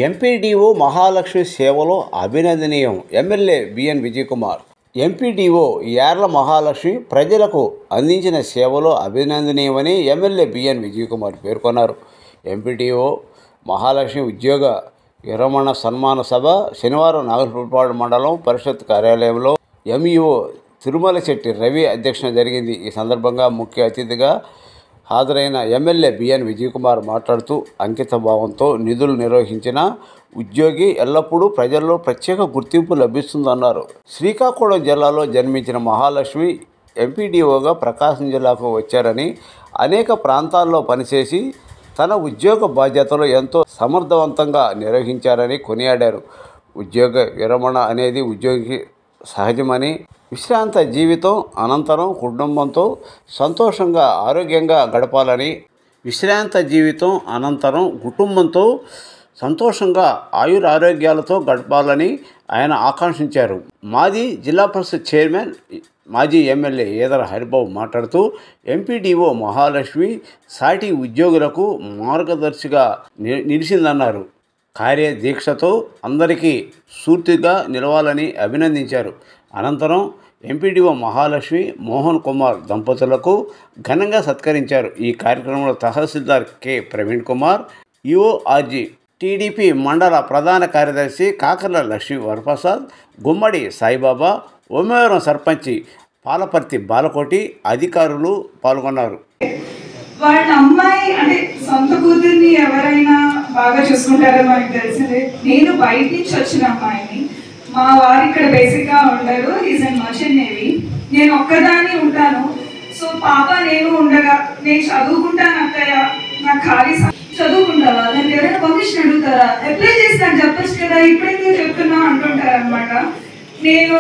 MPDO Mahalakshmi సేవలో అభినందనీయం. MLA B N Vijayakumar. MPDO యార్ల Mahalakshmi ప్రజలకు అందించిన సేవలో అభినందనీయమని ఎమ్మెల్యే బిఎన్ విజయకుమార్ పేర్కొన్నారు. ఎంపీడీఓ మహాలక్ష్మి ఉద్యోగ విరమణ సన్మాన సభ శనివారం నాగలపూడిపాడు మండలం పరిషత్ కార్యాలయంలో ఎంఈఓ తిరుమల శెట్టి రవి అధ్యక్షతన జరిగింది. ఈ సందర్భంగా ముఖ్య అతిథిగా హాజరైన ఎమ్మెల్యే బిఎన్ విజయకుమార్ మాట్లాడుతూ అంకిత భావంతో నిధులు నిర్వహించిన ఉద్యోగి ఎల్లప్పుడూ ప్రజల్లో ప్రత్యేక గుర్తింపు లభిస్తుందన్నారు. శ్రీకాకుళం జిల్లాలో జన్మించిన మహాలక్ష్మి ఎంపీడీఓగా ప్రకాశం జిల్లాకు వచ్చారని, అనేక ప్రాంతాల్లో పనిచేసి తన ఉద్యోగ బాధ్యతలు ఎంతో సమర్థవంతంగా నిర్వహించారని కొనియాడారు. ఉద్యోగ విరమణ అనేది ఉద్యోగికి సహజమని, విశ్రాంత జీవితం అనంతరం కుటుంబంతో సంతోషంగా ఆరోగ్యంగా గడపాలని, ఆయురారోగ్యాలతో గడపాలని ఆయన ఆకాంక్షించారు. మాజీ జిల్లా పరిషత్ చైర్మన్, మాజీ ఎమ్మెల్యే ఈదర హరిబాబు మాట్లాడుతూ ఎంపీడీఓ మహాలక్ష్మి సాటి ఉద్యోగులకు మార్గదర్శిగా నిలిచిందన్నారు. కార్యదీక్షతో అందరికీ స్ఫూర్తిగా నిలవాలని అభినందించారు. అనంతరం ఎంపీడీఓ మహాలక్ష్మి మోహన్ కుమార్ దంపతులకు ఘనంగా సత్కరించారు. ఈ కార్యక్రమంలో తహసీల్దార్ కె ప్రవీణ్ కుమార్, ఈఓఆర్జీ, టీడీపీ మండల ప్రధాన కార్యదర్శి కాకర్ల లక్ష్మీ వరప్రసాద్, గుమ్మడి సాయిబాబా, ఓమేవరం సర్పంచి పాలపర్తి బాలకోటి అధికారులు పాల్గొన్నారు. వాళ్ళ అమ్మాయి అంటే సొంత కూతుర్ని ఎవరైనా బాగా చూసుకుంటారో మనకు తెలిసిందే. నేను బయట నుంచి వచ్చిన అమ్మాయిని. మా వారు ఇక్కడ బేసిక్గా ఉండరు. Is and merchant navy. నేను ఒక్కదాన్ని ఉంటాను. సో పాప నేను ఉండగా నేను చదువుకుంటాను అత్తయ్య, నాకు ఖాళీ చదువుకుంటావా, దానికి ఎవరైనా పర్మిషన్ అడుగుతారా, అప్లై చేసి నాకు చెప్పచ్చు కదా, ఇప్పుడెందుకు చెప్తున్నా అంటుంటారు అనమాట. నేను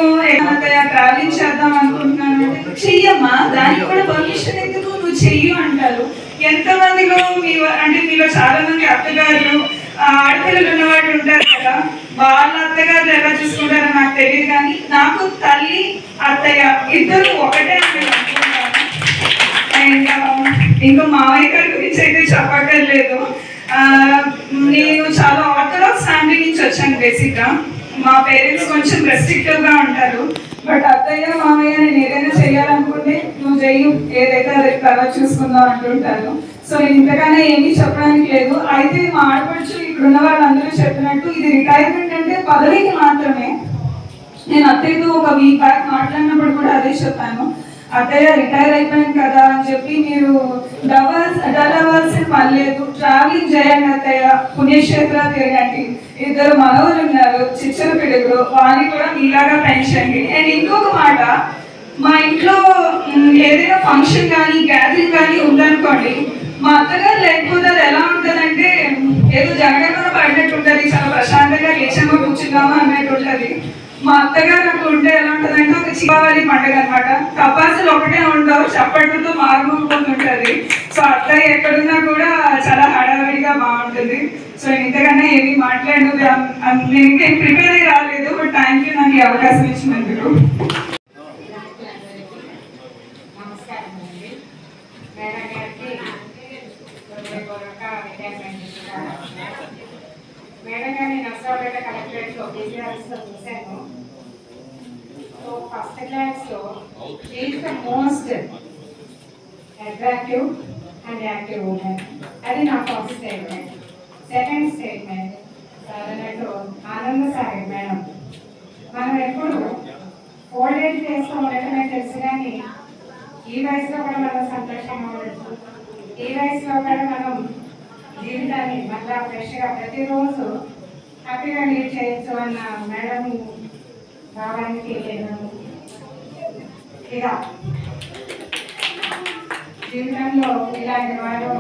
అత్తయ్య ట్రావెలింగ్ చేద్దాం అనుకుంటున్నాను. చెయ్యమ్మా, దానికి కూడా పర్మిషన్ ఎందుకు, నువ్వు చెయ్యి అంటారు. ఎంతమందిలో మీలో చాలా మంది అత్తగారులు ఆడపిల్లలు ఉన్నవాళ్ళు ఉంటారు కదా, వాళ్ళ అత్తగారులు ఎలా చూసుకుంటారో నాకు తెలియదు, కానీ నాకు తల్లి అత్తయ్య ఇద్దరు ఒకటే అని అనుకుంటాను. అండ్ ఇంకా మావయ్య గారి గురించి అయితే చెప్పక్కర్లేదు. నేను చాలా ఆర్థడాక్స్ ఫ్యామిలీ నుంచి వచ్చాను. బేసిక్గా మా పేరెంట్స్ కొంచెం రెస్ట్రిక్టివ్గా ఉంటారు. బట్ అత్తయ్య మామయ్య నేను ఏదైనా చేయాలనుకుంటే నువ్వు చెయ్యి, ఏదైతే అది తర్వాత చూసుకుందాం అంటుంటారు. సో ఇంతగానే ఏమీ చెప్పడానికి లేదు. అయితే మా ఆడపడుచు ఇక్కడ ఉన్న వాళ్ళందరూ చెప్పినట్టు ఇది రిటైర్మెంట్ అంటే పదవికి మాత్రమే. నేను అత్తయ్యతో ఒక వీక్ బ్యాక్ మాట్లాడినప్పుడు కూడా అదే చెప్పాను. అత్తయ్య రిటైర్ అయిపోయింది కదా అని చెప్పి మీరు డల్ అవ్వాల్సిన పని లేదు, ట్రావెలింగ్ చేయండి అత్తయ్య, పుణ్యక్షేత్రాలు తిరగండి. ఇద్దరు మనవలు ఉన్నారు, చిచ్చర పిడుగులు, వారిని కూడా మీలాగా పెంచండి. అండ్ ఇంకొక మాట, మా ఇంట్లో ఏదైనా ఫంక్షన్ కానీ గ్యాదరింగ్ కానీ ఉందనుకోండి, మా అత్తగారు లేకపోతే అది ఎలా ఉంటుందంటే ఏదో జగన్ పడినట్టు ఉంటుంది, చాలా ప్రశాంతంగా లేచమ్మ కూర్చున్నామా అన్నట్టు ఉంటుంది. మా అత్తగారు నాకు ఉంటే ఎలా ఉంటుందంటే ఒక దీపావళి పండుగ అనమాట. టపాసులు ఒకటే ఉండవు, చప్పట్లతో మారుమోగుతుంటుంది. సో అత్తయ్య ఎక్కడున్నా కూడా చాలా హడావిడిగా బాగుంటుంది. సో ఇంతకన్నా ఏమీ మాట్లాడను, నేను ఇంకేం ప్రిపేర్ అయ్యి రాలేదు. బట్ థ్యాంక్ యూ నాకు ఈ అవకాశం ఇచ్చినందుకు. మేడం గారిని నర్సరావుపేట కలెక్టరేట్లో బీసీఆర్ఎస్లో చూశాను. సో ఫస్ట్ క్లాస్లో is the most attractive and active women. అది నా ఫస్ట్ స్టేట్మెంట్. సెకండ్ స్టేట్మెంట్ అన్నట్టు ఆనందసాగర్ మేడం. మనం ఎప్పుడు ఓల్డ్ ఏజ్ చేస్తూ ఉండటమే తెలుసు, కానీ ఈ వయసులో కూడా మనం సంతోషంగా ఉండొచ్చు, ఈ వయసులో కూడా మనం జీవితాన్ని మళ్ళా ఫ్రెష్గా ప్రతిరోజు హ్యాపీగా లీడ్ చేయొచ్చు అన్న మేడం రావడానికి నేను ఇక జీవితంలో ఇలాంటి వారు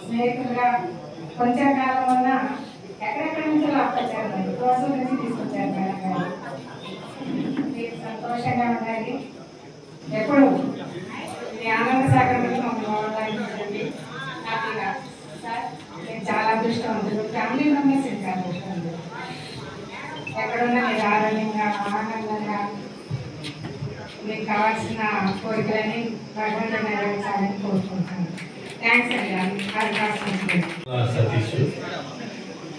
స్నేహితులుగా కొంచెం కాలం ఉన్న ఎక్కడెక్కడి నుంచో లాక్కొచ్చారు, రోజు నుంచి తీసుకొచ్చారు మేడం గారు. మీరు సంతోషంగా ఉండాలి, ఎప్పుడు మీ ఆనంద సాగర్ మమ్మల్ని హ్యాపీగా. సార్ నేను చాలా అదృష్టవంతులు, ఫ్యామిలీ మెంబర్స్ ఇంకా అదృష్టవంతులు. ఎక్కడున్నా మీరు ఆరోగ్యంగా ఆనందంగా మీకు కావాల్సిన కోరికలని భగవంతుడు నెరవేర్చాలని కోరుకుంటున్నాను. థ్యాంక్స్ అండి. సతీష్,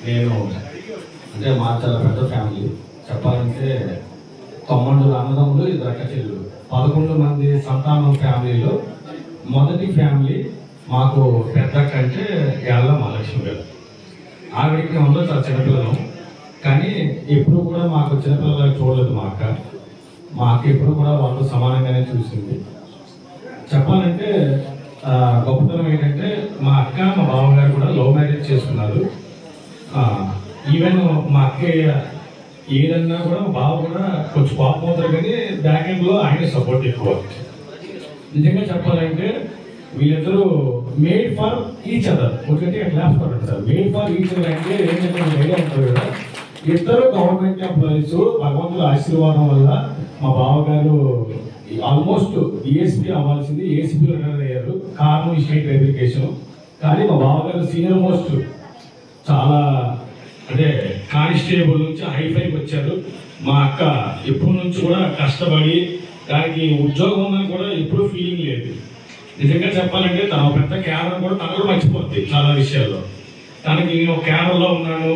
నేను అంటే మా చాలా పెద్ద ఫ్యామిలీ. చెప్పాలంటే 9 అన్నదమ్ములు, 2 అక్క చెల్లెలు, 11 మంది సంతానం ఫ్యామిలీలో మొదటి ఫ్యామిలీ మాకు పెద్ద అక్క అంటే యాళ్ళ మహాలక్ష్మి గారు. ఆవిడకి అందరూ చాలా చిన్నపిల్లలు, కానీ ఎప్పుడు కూడా మాకు చిన్నపిల్లలు చూడలేదు మా అక్క. మా అక్క ఎప్పుడు కూడా వాళ్ళు సమానంగానే చూసింది. చెప్పాలంటే గొప్పతనం ఏంటంటే మా అక్క మా బావగారు కూడా లవ్ మ్యారేజ్ చేసుకున్నారు. ఈవెన్ మా అక్క ఏదన్నా కూడా మా బావ కూడా కొంచెం కోపం అవుతారు, కానీ బ్యాక్ ఎండ్లో ఆయన సపోర్ట్ ఎక్కువ. నిజంగా చెప్పాలంటే వీళ్ళిద్దరూ మేడ్ ఫర్ ఈచ్ అదర్. ఒకటి క్లాస్ పడండి sir, made for each other అంటే ఏంటంటే ఐడియా ఉంటుంది కదా. ఇద్దరు గవర్నమెంట్ ఎంప్లాయీస్. భగవంతుల ఆశీర్వాదం వల్ల మా బావగారు ఆల్మోస్ట్ ఏఎస్పీ అవ్వాల్సింది ఏసీపీ రిటైర్ అయ్యారు. కారణం ఈ స్టేట్ వెరిఫికేషన్. కానీ మా బావగారు సీనియర్ మోస్ట్, చాలా అంటే కానిస్టేబుల్ నుంచి హైఫైకి వచ్చారు. మా అక్క ఎప్పటి నుంచి కూడా కష్టపడి దానికి ఉద్యోగం ఉందని కూడా ఎప్పుడూ ఫీలింగ్ లేదు. నిజంగా చెప్పాలంటే తన పెద్ద క్యాడర్ కూడా తను కూడా మర్చిపోద్ది చాలా విషయాల్లో. తనకి నేను ఒక క్యాడర్లో ఉన్నాను,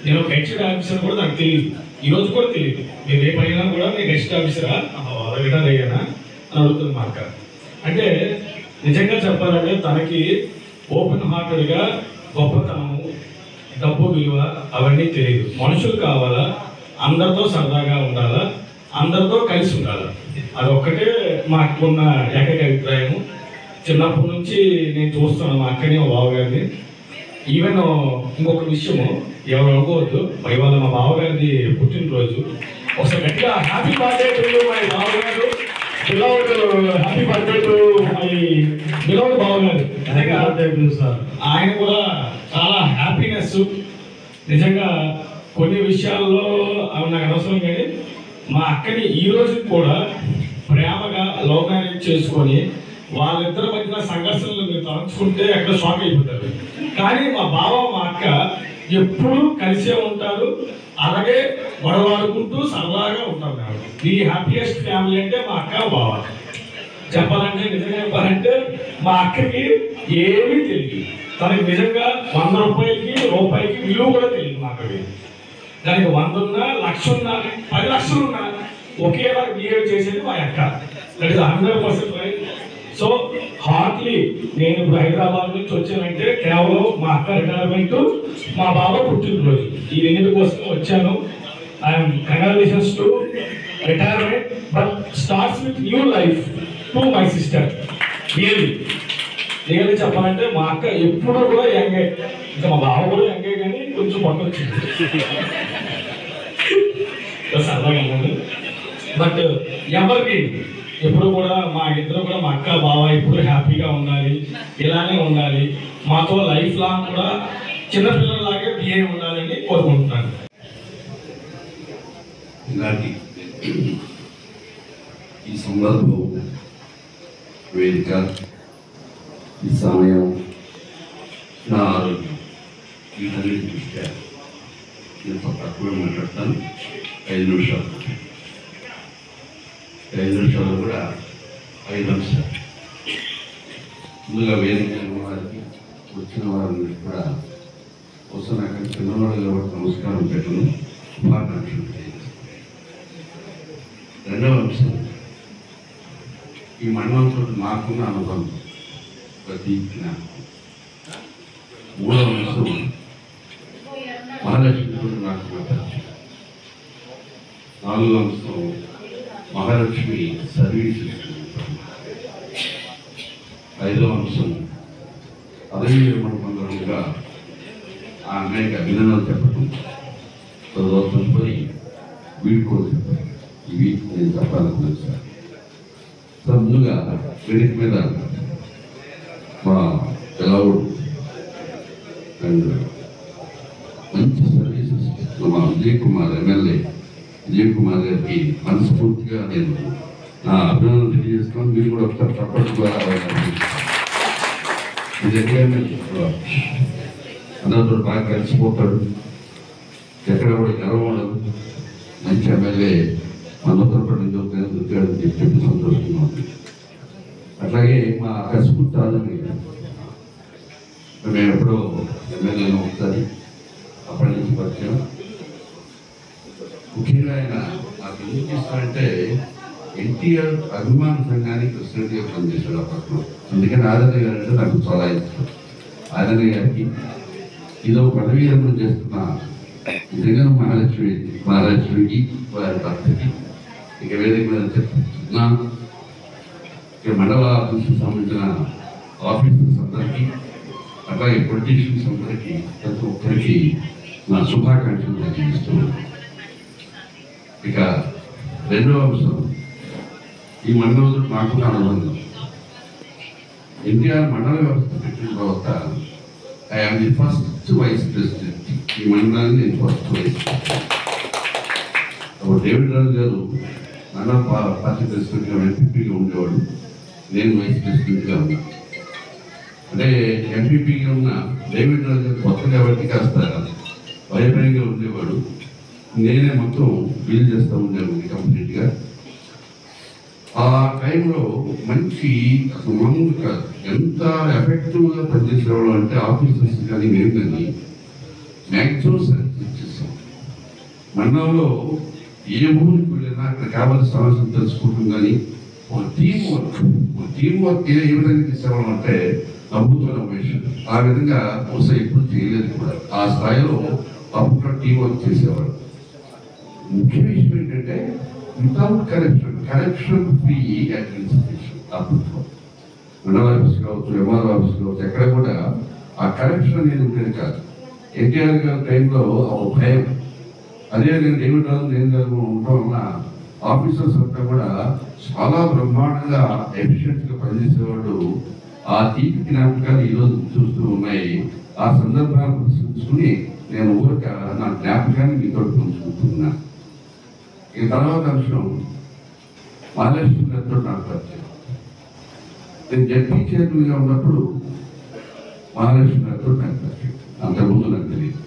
నేను ఒక గెస్టెడ్ ఆఫీసర్ కూడా నాకు తెలియదు, ఈరోజు కూడా తెలియదు. మీరు రేపైనా కూడా నేను గెస్టెడ్ ఆఫీసరా రిటైర్ అయ్యానా అని అడుగుతుంది మా అక్క. అంటే నిజంగా చెప్పాలంటే తనకి ఓపెన్ హార్టెడ్గా గొప్పతనము, డబ్బు విలువ అవన్నీ తెలియదు. మనుషులు కావాలా, అందరితో సరదాగా ఉండాలా, అందరితో కలిసి ఉండాలా, అదొక్కటే మాకున్న ఏకైక అభిప్రాయం. చిన్నప్పటి నుంచి నేను చూస్తున్నాను మా అక్కని మా బావగారిని. ఈవెన్ ఇంకొక విషయము ఎవరు అనుకోవద్దు, ఇవాళ మా బావగారిది పుట్టినరోజు. ఒకసారి గట్టిగా హ్యాపీ బర్త్డే టు మై బావగారు, happy birthday to my beloved బావగారు. ఆయన కూడా చాలా హ్యాపీనెస్. నిజంగా కొన్ని విషయాల్లో నాకు అనవసరం, కానీ మా అక్కని ఈ రోజు కూడా ప్రేమగా లవ్ మ్యారేజ్ చేసుకొని వాళ్ళిద్దరి మధ్యన సంఘర్షణలు మీరు తలంచుకుంటే ఎక్కడ షాక్ అయిపోతారు. కానీ మా బావ మా అక్క ఎప్పుడూ కలిసే ఉంటారు, అలాగే గొడవాడుకుంటూ సరదాగా ఉంటారు. ఈ హ్యాపీయెస్ట్ ఫ్యామిలీ అంటే మా అక్క బావ. చెప్పాలంటే నిజంగా చెప్పాలంటే మా అక్కకి ఏమీ తెలియదు. తనకి నిజంగా 100 రూపాయికి విలువ కూడా తెలియదు మా అక్కకి. దానికి 100 ఉన్నా, 1,00,000 ఉన్నా, 10 లక్షలు ఉన్నా ఒకేలా బిహేవ్ చేసేది మా అక్క. That is 100% right. So heartly నేను ఇప్పుడు హైదరాబాద్ నుంచి వచ్చానంటే కేవలం మా అక్క రిటైర్మెంట్, మా బావ పుట్టినరోజు, ఈ రెండింటి కోసం వచ్చాను. I'm congratulations to retirement, but starts with new life to my sister. Really చెప్పాలంటే మా అక్క ఎప్పుడూ కూడా యంగే, ఇంకా మా బావ కూడా యంగే, కానీ కొంచెం పొట్ట వచ్చింది సరదాగా. బట్ ఎవరికి ఎప్పుడు కూడా మా ఇద్దరు కూడా మా అక్క బావ ఎప్పుడు హ్యాపీగా ఉండాలి, ఇలానే ఉండాలి, మాతో లైఫ్ లాంగ్ కూడా చిన్నపిల్లలాగే బిహేవ్ ఉండాలని కోరుకుంటున్నాను. ఈ సందర్భం, వేదిక, ఈ సమయం, నా ఆరోగ్యం, వీటన్నిటి దృష్ట్యా నేను తక్కువే మాట్లాడతాను. 5 నిమిషాలు కూడా 5 అంశాలు. ముందుగా వేదిక వారికి, వచ్చిన వారిని కూడా కోసం అక్కడ చిన్నవాళ్ళు కాబట్టి నమస్కారం పెట్టను, శుభాకాంక్షలు తెలియజేస్తాను. రెండవ అంశం, ఈ మండలంతో నాకున్న అనుబంధం, ప్రతి జ్ఞాపకం. మూడవ అంశం, మహాలక్ష్మితో నాకు పరిచయం. నాలుగవ అంశం, మహాలక్ష్మి సర్వీసెస్. ఐదవ అంశం, పదవీ విరమణ పొందడంగా ఆ అన్నయ్యకి అభినందనలు చెప్పడం. తదుపరి వీడ్కోలు చెప్పడం. ఇవి నేను చెప్పాలనుకున్నాను సార్. సార్ ముందుగా వేదిక మీద మా పిల్లవాడు అండ్ మంచి సర్వీసెస్ మా విజయ్ కుమార్ ఎమ్మెల్యే విజయ్ కుమార్ గారికి మనస్ఫూర్తిగా నేను నా అభినందనలు తెలియజేస్తున్నాను. మీరు కూడా ఒకసారి తప్పట్టు ద్వారా అందరితో బాగా కలిసిపోతాడు, ఎక్కడ కూడా గర్వం ఉండదు. మంచి ఎమ్మెల్యే మనతో పాటు చెప్పి సంతోషంగా ఉంది. అట్లాగే మా కసిపుట్టాలని మేము ఎప్పుడో ఎమ్మెల్యేను ఒకసారి అప్పటి నుంచి పరిచయం. ఎందుకు ఇస్తారంటే ఎన్టీఆర్ అభిమాన సంఘానికి ప్రెసిడెంట్గా పనిచేశాడు అప్పట్లో. అందుకని ఆదరణ గారు అంటే నాకు చాలా ఇష్టం. ఆదరణ గారికి ఇదో పదవీ విరమణ చేస్తున్న జగన్ మహాలక్ష్మికి వారి భర్తకి ఇక వేదిక మీద చెప్తున్నాను. ఇక మండల ఆఫీసుకు సంబంధించిన ఆఫీసర్స్ అందరికీ, అట్లాగే పొలిటీషియన్స్ అందరికీ, ప్రతి ఒక్కరికి నా శుభాకాంక్షలు తెలియజేస్తున్నాను. ఇక రెండవ అంశం, ఈ మండలంలో నాకు అనుబంధం. ఎన్టీఆర్ మండల వ్యవస్థ పెట్టిన తర్వాత I'm the first vice president. ఈ మండలాన్ని నేను ఫస్ట్ వైస్ ప్రెసిడెంట్. అప్పుడు డేవిడ్ రాజు గారు మండల పార్టీ ప్రెసిడెంట్గా ఎంపీపీగా ఉండేవాడు, నేను వైస్ ప్రెసిడెంట్గా ఉన్నాను. అంటే ఎంపీపీగా ఉన్న డేవిడ్ రాజు గారు కొత్త కాబట్టి కాస్త భయభయంగా ఉండేవాడు. నేనే మొత్తం డీల్ చేస్తూ ఉండేవాడిని కంప్లీట్గా. ఆ టైంలో మంచి మామూలు కాదు, ఎంత ఎఫెక్టివ్గా పనిచేసేవాళ్ళు అంటే ఆఫీసర్స్ కానీ మేము కానీ మ్యాక్సిమం సర్వీస్ చేసాం. మండలంలో ఏ ఊరికి వెళ్ళినా అక్కడ కావాల్సిన సమస్యలు తెలుసుకోవడం కానీ ఒక టీం వర్క్ ఏ విధంగా చేసేవాళ్ళం అంటే అద్భుతమైన విషయం. ఆ విధంగా బహుశా ఎప్పుడు చేయలేదు కూడా. ఆ స్థాయిలో అప్పుడు టీం వర్క్ చేసేవాడు. ముఖ్య విషయం ఏంటంటే వితౌట్ కరప్షన్ ఫ్రీ అడ్మినిస్ట్రేషన్. అప్పట్లో మండల ఆఫీస్ కావచ్చు, ఎంఆర్ ఆఫీస్ కావచ్చు, ఎక్కడ కూడా ఆ కరప్షన్ అనేది ఉండేది కాదు. ఎన్టీఆర్ గారి టైంలో ఒక భయం. అదేవిధంగా డేవిడ్ రాజు నేను గారు ఉండటం వల్ల ఆఫీసర్స్ అంతా కూడా చాలా బ్రహ్మాండంగా ఎఫిషియెంట్గా పనిచేసేవాడు. ఆ తీపి జ్ఞాపకాలు ఈరోజు చూస్తూ ఉన్నాయి. ఆ సందర్భాలు పరిశీలించుకుని నేను ఊరిక నా జ్ఞాపకాన్ని మీతో పంచుకుంటున్నా. ఈ తర్వాత అంశం మహాలక్ష్మి గారితో నాకు పరిచయం. నేను జడ్పీ చైర్మన్గా ఉన్నప్పుడు మహాలక్ష్మి గారితో నాకు పరిచయం. అంతకుముందు నాకు తెలియదు.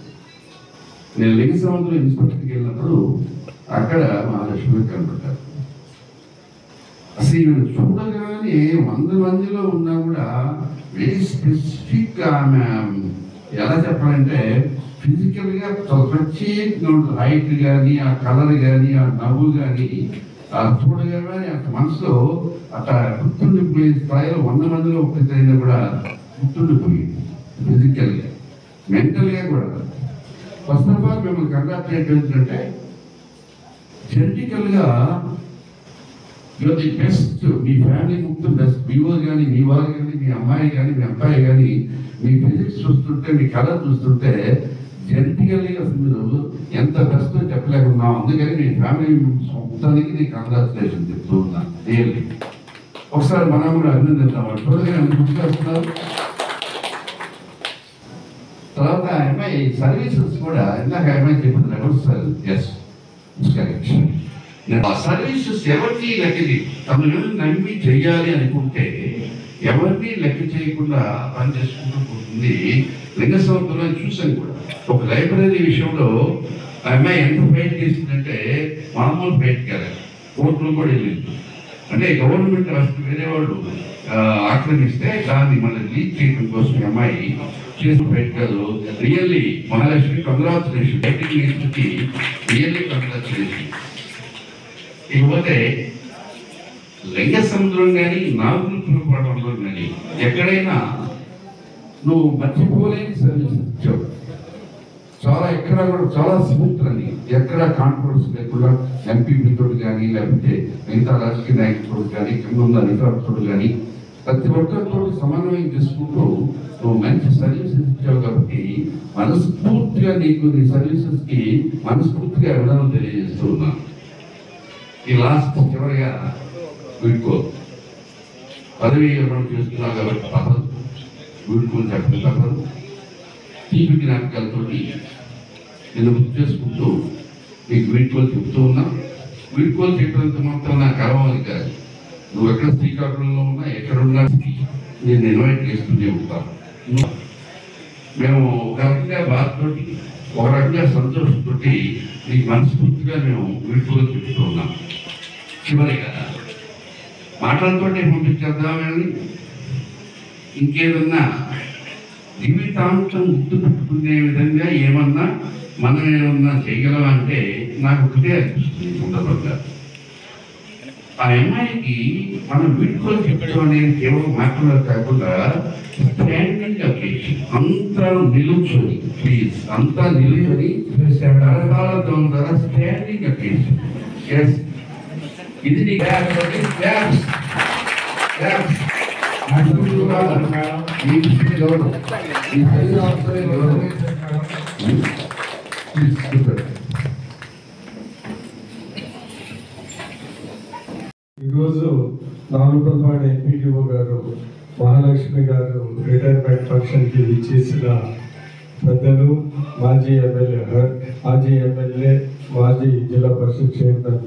నేను లింగసముద్రం ఇన్స్పెక్టర్కి వెళ్ళినప్పుడు అక్కడ మహాలక్ష్మి కనబడ్డారు. అసలు ఈమెను చూడగానే 100 మందిలో ఉన్నా కూడా వెరీ స్పెసిఫిక్. ఆమె ఎలా చెప్పాలంటే ఫిజికల్గా ప్రత్యేకంగా ఉంటుంది. హైట్ కానీ, ఆ కలర్ కానీ, ఆ నవ్వు కానీ, ఆ చూడగానే అక్కడ మనసులో అట్లా గుర్తుండిపోయే స్థాయిలో 100 మందిలో ఒకటైనా కూడా గుర్తుండిపోయింది. ఫిజికల్గా, మెంటల్గా కూడా. ఫస్ట్ ఆఫ్ ఆల్ మిమ్మల్ని కంగ్రాచులేట్ ఏంటంటే జెనెటికల్గా యూఆర్ ది బెస్ట్. మీ ఫ్యామిలీ మొత్తం బెస్ట్. మీవో కానీ, మీ వారు కానీ, మీ అమ్మాయి కానీ, మీ అబ్బాయి కానీ, మీ ఫిజిక్స్ చూస్తుంటే, మీ కలర్ చూస్తుంటే జెనెటికల్లీ అసలు మీరు ఎంత బెస్ట్ చెప్పలేకున్నాం. అందుకని మీ ఫ్యామిలీ మొత్తానికి నీకు కంగ్రాచులేషన్ చెప్తూ ఉన్నాను. రియల్లీ ఒకసారి మనం కూడా అభినందిద్దాం. చూడగా ఎంత గుర్తుకొస్తున్నారు. తర్వాత అమ్మాయి సర్వీసెస్ కూడా ఇందాక అమ్మాయి చెప్తున్నారు. Sir yes correct. ఆ సర్వీసెస్ ఎవరిని లెక్కది తమను నమ్మి చెయ్యాలి అనుకుంటే ఎవరిని లెక్క చేయకుండా పని చేసుకుంటూ పోతుంది. లింగసముద్రంలో చూసాను కూడా. ఒక లైబ్రరీ విషయంలో ఆ అమ్మాయి ఎంత ఫైట్ చేసిందంటే మామూలు ఫైట్ కాదు, కోర్టులో కూడా వెళ్ళింది. అంటే గవర్నమెంట్ వేరే వాళ్ళు ఆక్రమిస్తే దాన్ని మళ్ళీ లీక్ చేయడం కోసం అమ్మాయి చేసిన ఫైట్ కాదు. Really Mahalakshmi congratulation. Really congratulation. ఇకపోతే లింగసముద్రం కానీ, నాగులపాలెంలో కానీ ఎక్కడైనా నువ్వు మర్చిపోలేని సర్వీస్ ఇచ్చావు. చాలా ఎక్కడ కూడా చాలా స్మూత్ అని, ఎక్కడ కాంట్రవర్సీ లేకుండా ఎంపీపీతో కానీ, లేకపోతే మిగతా రాజకీయ నాయకులతో కానీ, కింద ఉన్న అధికారులతో కానీ ప్రతి ఒక్కరితో సమన్వయం చేసుకుంటూ నువ్వు మంచి సర్వీసెస్ ఇచ్చావు. కాబట్టి మనస్ఫూర్తిగా నీకు నీ సర్వీసెస్కి మనస్ఫూర్తిగా అభినందనలు తెలియజేస్తూ ఉన్నాను. ఈ లాస్ట్ చివరిగా వీడ్కో పదవి విరమణ చేస్తున్నావు కాబట్టి తప్పదు, వీడ్కోని చెప్పడం తప్పదు. తీపి జ్ఞాపకాలతో నేను గుర్తు చేసుకుంటూ మీకు వీడ్కోలు చెప్తూ ఉన్నా. వీడ్కోలు చెప్పినంత మాత్రం నాకు అలవాది కాదు. నువ్వు ఎక్కడ శ్రీకాకుళంలో ఉన్నా, ఎక్కడున్నా నేను ఇన్వైట్ చేస్తూనే ఉంటాను. మేము ఒక రకంగా బాధతోటి, ఒక రకంగా సంతోషంతో నీకు మనస్ఫూర్తిగా మేము వీడ్కోలు చెప్తూ ఉన్నాం. చివరిగా మాటలతోనే పంపించేద్దామని ఇంకేదన్నా జీవితాంతం గుర్తు పెట్టుకునే విధంగా మనం ఏమన్నా చేయగలమంటే నాకు ఒకటే అనిపిస్తుంది సందర్భంగా. ఆ అమ్మాయికి మనం వీడ్కోలు చెప్పడం అనేది కేవలం మాటలు కాకుండా స్టాండింగ్ అకేషన్, అంతా నిలుచుని, ప్లీజ్ అంతా నిలుచుని కరకాలతో ద్వారా స్టాండింగ్ అకేషన్. ఎస్, ఇది నీ గ్యాప్స్ ఈరోజు నాలుగుపల్పాడు ఎంపీడీఓ గారు మహాలక్ష్మి గారు రిటైర్మెంట్ ఫంక్షన్కి విచ్చేసిన పెద్దలు, మాజీ ఎమ్మెల్యే మాజీ జిల్లా పరిషత్ చైర్మన్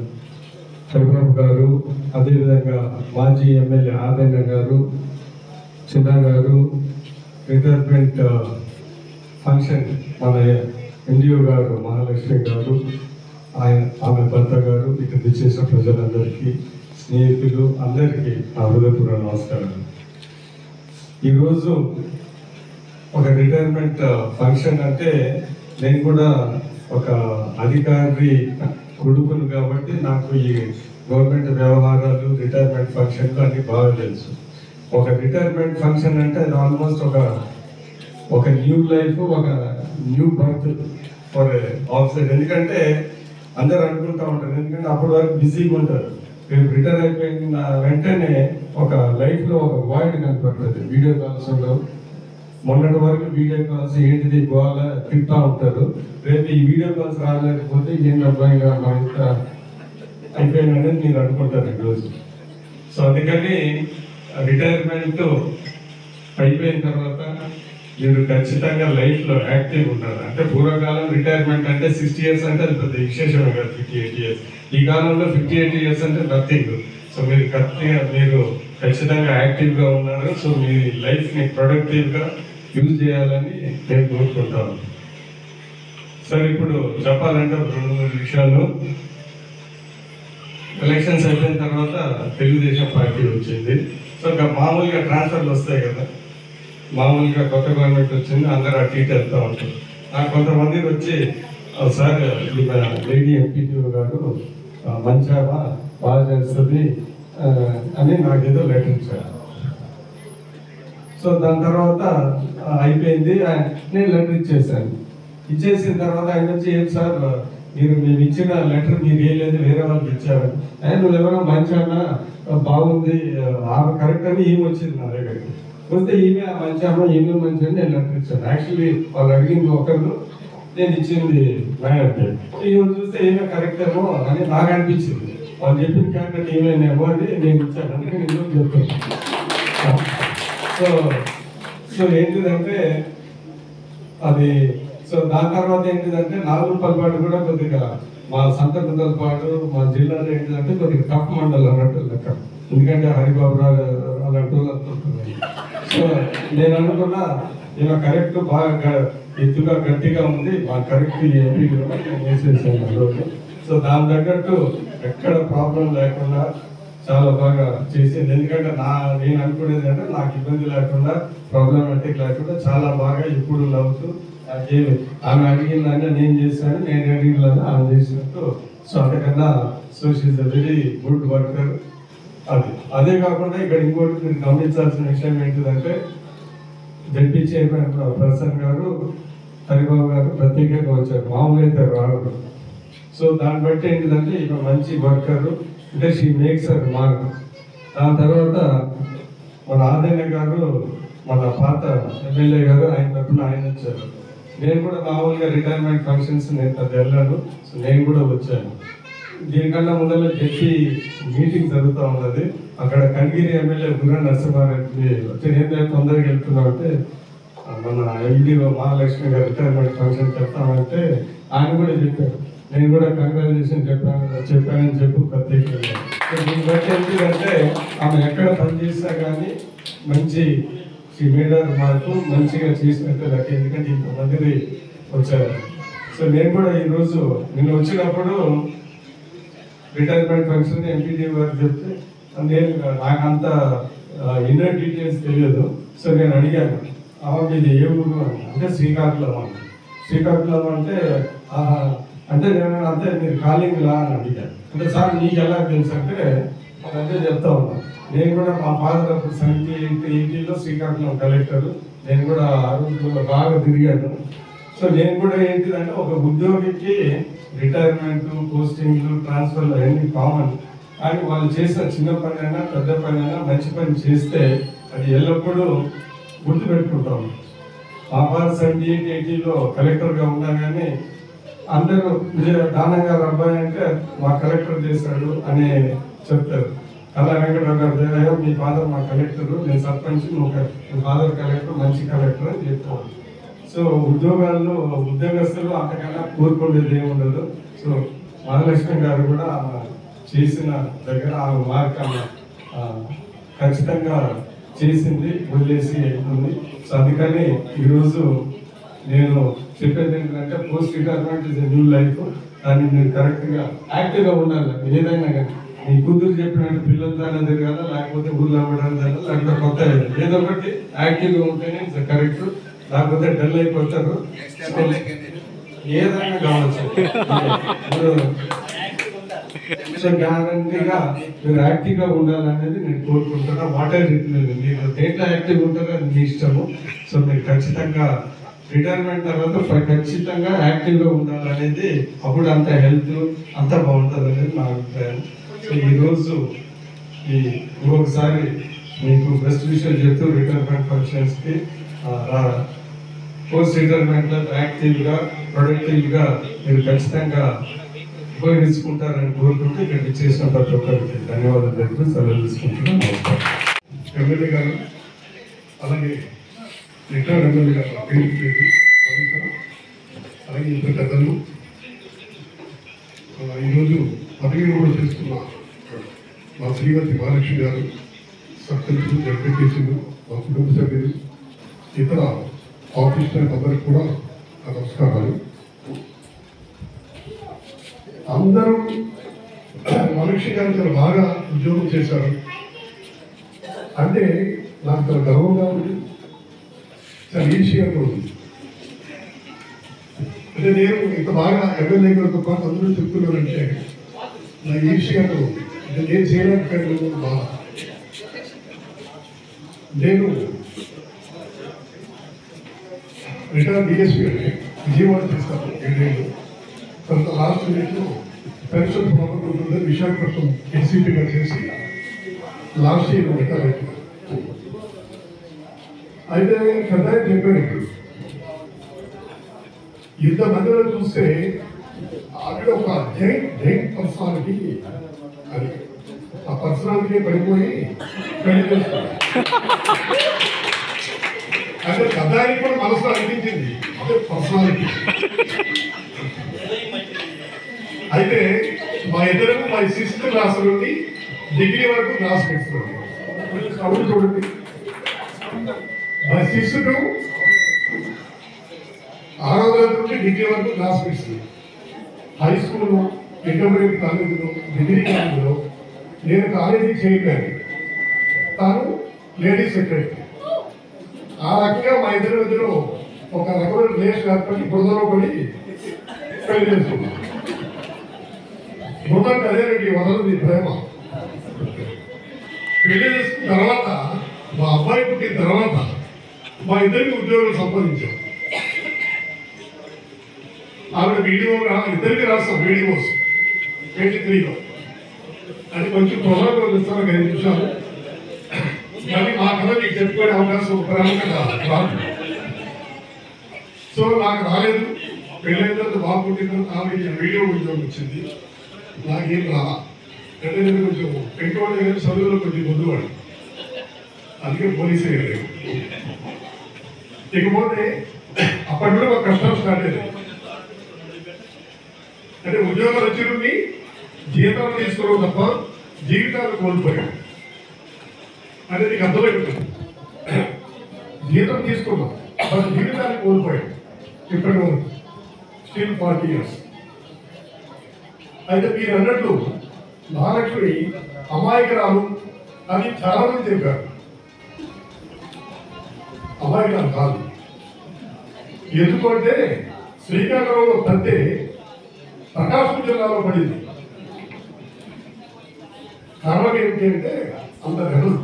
హరిబాబు గారు, అదేవిధంగా మాజీ ఎమ్మెల్యే ఆదయ్య గారు, చిన్న గారు, రిటైర్మెంట్ ఫంక్షన్ మన ఎన్జిఓ గారు మహాలక్ష్మి గారు, ఆమె భర్త గారు, ఇక్కడ విచ్చేసిన ప్రజలందరికీ, స్నేహితులు అందరికీ నా హృదయపూర్వక నమస్కారాలు. ఈరోజు ఒక రిటైర్మెంట్ ఫంక్షన్ అంటే నేను కూడా ఒక అధికారి కొడుకును కాబట్టి నాకు ఈ గవర్నమెంట్ వ్యవహారాలు, రిటైర్మెంట్ ఫంక్షన్లు అన్ని బాగా తెలుసు. ఒక రిటైర్మెంట్ ఫంక్షన్ అంటే అది ఆల్మోస్ట్ ఒక న్యూ లైఫ్, ఒక న్యూ బర్త్ ఫర్ ఆఫీసర్. ఎందుకంటే అందరు అనుకుంటూ ఉంటారు, ఎందుకంటే అప్పటి వరకు బిజీగా ఉంటారు. రేపు రిటైర్ అయిపోయిన వెంటనే ఒక లైఫ్లో ఒక వాయిడ్ కనపడుతుంది. వీడియో కాల్స్ ఉండవు. మొన్నటి వరకు వీడియో కాల్స్ ఏంటిది గోవాల తింటూ ఉంటారు. రేపు ఈ వీడియో కాల్స్ రాలేకపోతే ఏంటి అబ్బాయిగా ఇంత అయిపోయిందనేది మీరు అనుకుంటారు ఈరోజు. సో అందుకని రిటైర్మెంట్ అయిపోయిన తర్వాత మీరు ఖచ్చితంగా లైఫ్లో యాక్టివ్ ఉంటారు. అంటే పూర్వకాలం రిటైర్మెంట్ అంటే 60 years అంటే అది పెద్ద విశేషమే కాదు, 58 years. ఈ కాలంలో 58 years అంటే నథింగ్. సో మీరు ఖచ్చితంగా యాక్టివ్గా ఉన్నారు. సో మీ లైఫ్ని ప్రొడక్టివ్గా యూజ్ చేయాలని నేను కోరుకుంటాను. సార్, ఇప్పుడు చెప్పాలంటే 2-3 విషయాలు. ఎలక్షన్స్ అయిపోయిన తర్వాత తెలుగుదేశం పార్టీ వచ్చింది. సో ఇంకా మామూలుగా ట్రాన్స్ఫర్లు వస్తాయి కదా, మామూలుగా కొత్త గవర్నమెంట్ వచ్చింది, అందరూ అటు ఇటు వెళ్తూ ఉంటారు. నాకు కొంతమంది వచ్చి, సార్ లేడీ ఎంపీటీఓ గారు మంచిగా బాగా చేస్తుంది అని నాకేదో లెటర్ ఇచ్చారు. సో దాని తర్వాత అయిపోయింది, నేను లెటర్ ఇచ్చేసాను. ఇచ్చేసిన తర్వాత ఆయన వచ్చి, ఏం సార్ మేము ఇచ్చిన లెటర్ మీరు ఏం లేదు వేరే వాళ్ళకి ఇచ్చారు, నువ్వు ఎవరో మంచిగా బాగుంది ఆమె కరెక్ట్ అని ఈమె వచ్చింది నా దగ్గరికి. వస్తే ఈమె మంచి అమ్మ, ఈమె మంచి అని నేను లెటర్ ఇచ్చాను. యాక్చువల్లీ వాళ్ళు అడిగింది ఒకరు, నేను ఇచ్చింది మేడంకి. ఈమె చూస్తే ఈమె కరెక్ట్ ఏమో అని నాకు అనిపించింది. వాళ్ళు చెప్పిన కరెక్ట్ ఈమెనేమో అని నేను ఇచ్చాను. అందుకే నేను చెప్తాను. సో ఏంటిదంటే అది, సో దాని తర్వాత ఏంటిదంటే నాగులపల్లిపాడు కూడా కొద్దిగా మా సంతకుందలపాడు మా జిల్లాలో ఏంటిదంటే కొద్దిగా టఫ్ మండలం అన్నట్టు లెక్క. ఎందుకంటే హరిబాబు రావు అలాంటి వాళ్ళు అనుకుంటున్నాను. సో నేను అనుకున్నా ఇలా కరెక్ట్ బాగా ఎత్తుగా గట్టిగా ఉంది, మా కరెక్ట్ ఎంపీ కూడా నేను వేసేసాను రోజు. సో దాని తగ్గట్టు ఎక్కడ ప్రాబ్లం లేకుండా చాలా బాగా చేసింది. ఎందుకంటే నేను అనుకునేది అంటే నాకు ఇబ్బంది లేకుండా, ప్రాబ్లమాటిక్ లేకుండా చాలా బాగా ఇప్పుడు నవ్వుతూ ఆమె అడిగిందంటే నేను చేశాను, నేను అడిగిన ఆమె చేసినట్టు. సో అంతకన్నా so she a very good worker. అదే కాకుండా ఇక్కడ ఇంకోటి మీరు గమనించాల్సిన విషయం ఏంటిదంటే, జడ్పీ చైర్మన్ ప్రసన్న గారు, హరిబాబు గారు ప్రత్యేకంగా వచ్చారు, మామూలు అయితే రారు. సో దాన్ని బట్టి ఏంటిదంటే ఇక మంచి వర్కర్, అంటే షీ మేక్స్ అర్ మార్క్. దాని తర్వాత మన ఆదయ్య గారు, మన పాత ఎమ్మెల్యే గారు, ఆయన తరఫున ఆయన వచ్చారు. నేను కూడా మామూలుగా రిటైర్మెంట్ ఫంక్షన్స్ నేను పెద్ద వెళ్ళాను. సో నేను కూడా వచ్చాను. దీనికన్నా ముందర జడ్పీ మీటింగ్ జరుగుతూ ఉన్నది. అక్కడ కనిగిరి ఎమ్మెల్యే గుర్ర నరసింహారెడ్డి వచ్చి, నేను తొందరగా వెళ్తున్నావు అంటే, మన ఎంపీఓ మహాలక్ష్మి గారు రిటైర్మెంట్ ఫంక్షన్ చెప్తామంటే ఆయన కూడా చెప్పారు. నేను కూడా కంగ్రాచులేషన్ చెప్పానని చెప్పు ప్రత్యేకంగా. దీన్ని బట్టి ఏంటంటే ఆమె ఎక్కడ పనిచేసినా కానీ మంచి మీడర్ మాకు మంచిగా చేసినట్టు లెక్క. ఎందుకంటే ఇంతమంది వచ్చారు. సో నేను కూడా ఈరోజు నిన్న వచ్చినప్పుడు రిటైర్మెంట్ ఫంక్షన్ ఎంపీడీ గారు చెప్తే నేను నాకు అంత ఇన్నర్ డీటెయిల్స్ తెలియదు. సో నేను అడిగాను, ఇది ఏ ఊరు అంటే శ్రీకాకుళం అని. శ్రీకాకుళం అంటే నేను అంతే మీరు కాలింగ్లా అని అడిగాను. అంటే సార్ నీకు ఎలా తెలుసు అంటే అదే చెప్తా ఉన్నాను. నేను కూడా మా ఫాదర్ అప్పుడు 78 శ్రీకాకుళం కలెక్టర్, నేను కూడా ఆ రోజుల్లో బాగా తిరిగాను. సో నేను కూడా ఏంటిదంటే ఒక ఉద్యోగికి రిటైర్మెంట్, పోస్టింగ్లు, ట్రాన్స్ఫర్లు అవన్నీ కామన్. కానీ వాళ్ళు చేసిన చిన్న పని అయినా పెద్ద పని అయినా మంచి పని చేస్తే అది ఎల్లప్పుడూ గుర్తుపెట్టుకుంటాం. మా ఫాదర్ 78-80 కలెక్టర్గా ఉన్నా కానీ అందరూ దానం గారు అబ్బాయి అంటే మా కలెక్టర్ చేశాడు అని చెప్తారు. అలా వెంకటరావు గారు, మీ ఫాదర్ మా కలెక్టర్, నేను సర్పంచ్, మీ ఫాదర్ కలెక్టర్, మంచి కలెక్టర్ అని చెప్తాను. సో ఉద్యోగాల్లో ఉద్యోగస్తులు అంతకన్నా కోరుకునేది ఏమి ఉండదు. సో మహాలక్ష్మి గారు కూడా చేసిన దగ్గర ఆ మార్క్ ఖచ్చితంగా చేసింది, వదిలేసి ఉంది. సో అందుకని ఈరోజు నేను చెప్పేది ఏంటంటే post retirement is a new life. దాన్ని మీరు కరెక్ట్గా యాక్టివ్గా ఉండాలి. ఏదైనా కానీ మీ కూతురు చెప్పినట్టు పిల్లలతో తిరగాల, లేకపోతే ఊళ్ళో అవ్వడానికి, లేకపోతే కొత్త ఏదో ఒకటి యాక్టివ్గా ఉంటేనే ఇట్స్ కరెక్ట్. లేకపోతే డల్ అయిపోతారు. ఏదైనా కావచ్చు. సో గ్యారంటీగా మీరు యాక్టివ్గా ఉండాలనేది నేను కోరుకుంటున్నా. వాటర్ మీరు దేంట్లో యాక్టివ్గా ఉంటారో అది మీ ఇష్టము. సో మీరు ఖచ్చితంగా రిటైర్మెంట్ తర్వాత ఖచ్చితంగా యాక్టివ్గా ఉండాలనేది, అప్పుడు అంత హెల్త్ అంతా బాగుంటుంది అనేది నా అభిప్రాయం. సో ఈరోజు ఇంకొకసారి మీకు బెస్ట్ విషయాలు చెప్తూ రిటైర్మెంట్ ఫంక్షన్స్కి పోస్ట్ రిటైర్మెంట్లో యాక్టివ్గా, ప్రొడక్టివ్గా మీరు ఖచ్చితంగా ఉపయోగించుకుంటారని కోరుకుంటూ ఇక్కడ చేసిన ప్రతి ఒక్కరికి ధన్యవాదాలు తెలుపుతూ సెలవు తీసుకుంటున్నాను. నమస్కారం. ఎమ్మెల్యే గారు, అలాగే రిటైర్డ్ ఎమ్మెల్యే గారు, అలాగే ఇంత పెద్దలు, ఈరోజు పదవి కూడా చేస్తున్న మా శ్రీమతి మహాలక్ష్మి గారు, సర్పంచులు, జడ్పీటీసీలు, మా కుటుంబ సభ్యులు, ఇతర ఆఫీసర్లకు అందరికి కూడా నమస్కారాలు. అందరూ మహాలక్ష్మి గారు చాలా బాగా ఉద్యోగం చేశారు అంటే నాకు చాలా గర్వంగా ఉంది, చాలా ఈజీగా ఉంది. అంటే నేను ఇంత బాగా ఎమ్మెల్యే గారితో పాటు అందరూ చెప్తున్నానంటే నాకు ఈజీగా ఉంది. అంటే నేను చేయడానికి బాగా నేను రిటైర్ డిఎస్పీ అంటే విజయవాడ చేస్తాను 7 ఏళ్ళు. కొంత లాస్ట్ వీక్లో పెన్షన్ ప్రాబ్లం ఉంటుందని విశాఖపట్నం ఎన్సీపీగా చేసి లాస్ట్ ఇయర్ రిటైర్ అయిపోయాను. అయితే పెద్ద చెప్పాను, ఇప్పుడు ఇంతమందిలో చూస్తే అక్కడ ఒక జైంట్ పర్సనాలిటీ, అది ఆ పర్సనాలిటీ పడిపోయి పెళ్లి చేస్తారు. అంటే పెద్దానికి కూడా మనసులో అనిపించింది అదే పర్సనాలిటీ. అయితే మా ఇద్దరు మా 6th క్లాస్ నుండి డిగ్రీ వరకు క్లాస్ పెట్టుకున్నాం. సౌండ్ చూడండి. మా 6th to 6వ తరగతి నుండి డిగ్రీ వరకు క్లాస్ పెట్టుకున్నాం. హై స్కూల్లో, ఇంటర్మీడియట్ కాలేజీలో, డిగ్రీ కాలేజీలో నేను కాలేజీ చేయలేదు, తాను లేడీస్ సెక్రటరీ. ఆ రకంగా మా ఇద్దరు ఒక రకమైన రిలేషన్ ఏర్పడి బురదలో పడి పెళ్లి చేసుకున్నాం. బుర్రకి అదేనండి వదలది ప్రేమ. పెళ్లి చేసుకున్న తర్వాత మా అబ్బాయి పుట్టిన తర్వాత మా ఇద్దరికి ఉద్యోగం సంపాదించాం. ఆవిడ వీడియో ఇద్దరికి రాస్తాం వీడియోస్ 83లో. అది కొంచెం పొలాలు ఇస్తాను 5 నిమిషాలు. కానీ మా కథ మీకు చెప్పుకునే అవకాశం ప్రారంభంగా రాదు. సో నాకు రాలేదు. పెళ్ళైన తర్వాత బాగుంటుంది. ఆమె వీడియో ఉద్యోగం వచ్చింది. నాకేం రాలా. అంటే నేను కొంచెం పెట్టుబడి కానీ చదువులో కొంచెం ముందువాడు, అందుకే పోలీసు అయ్యారు. ఇకపోతే అప్పటి కూడా ఒక కష్టం స్టార్ట్ అయ్యింది. అంటే ఉద్యోగాలు వచ్చి నుండి జీతాలు తీసుకోవడం తప్ప జీవితాలు కోల్పోయాం. అంటే నీకు అర్థమైపోతుంది. జీతం తీసుకున్నాం, మన జీవితాన్ని కోల్పోయాం. ఇప్పటి వరకు స్టిల్ 40 years. అయితే మీరు అన్నట్లు మహాలక్ష్మి అమాయకురాలు అని చాలా మంది చెప్పారు. అమాయకురాలు కాదు. ఎందుకంటే శ్రీకాకుళంలో తంతే ప్రకాశం జిల్లాలో పడింది. కారణం ఏంటి అంటే అంత గడువు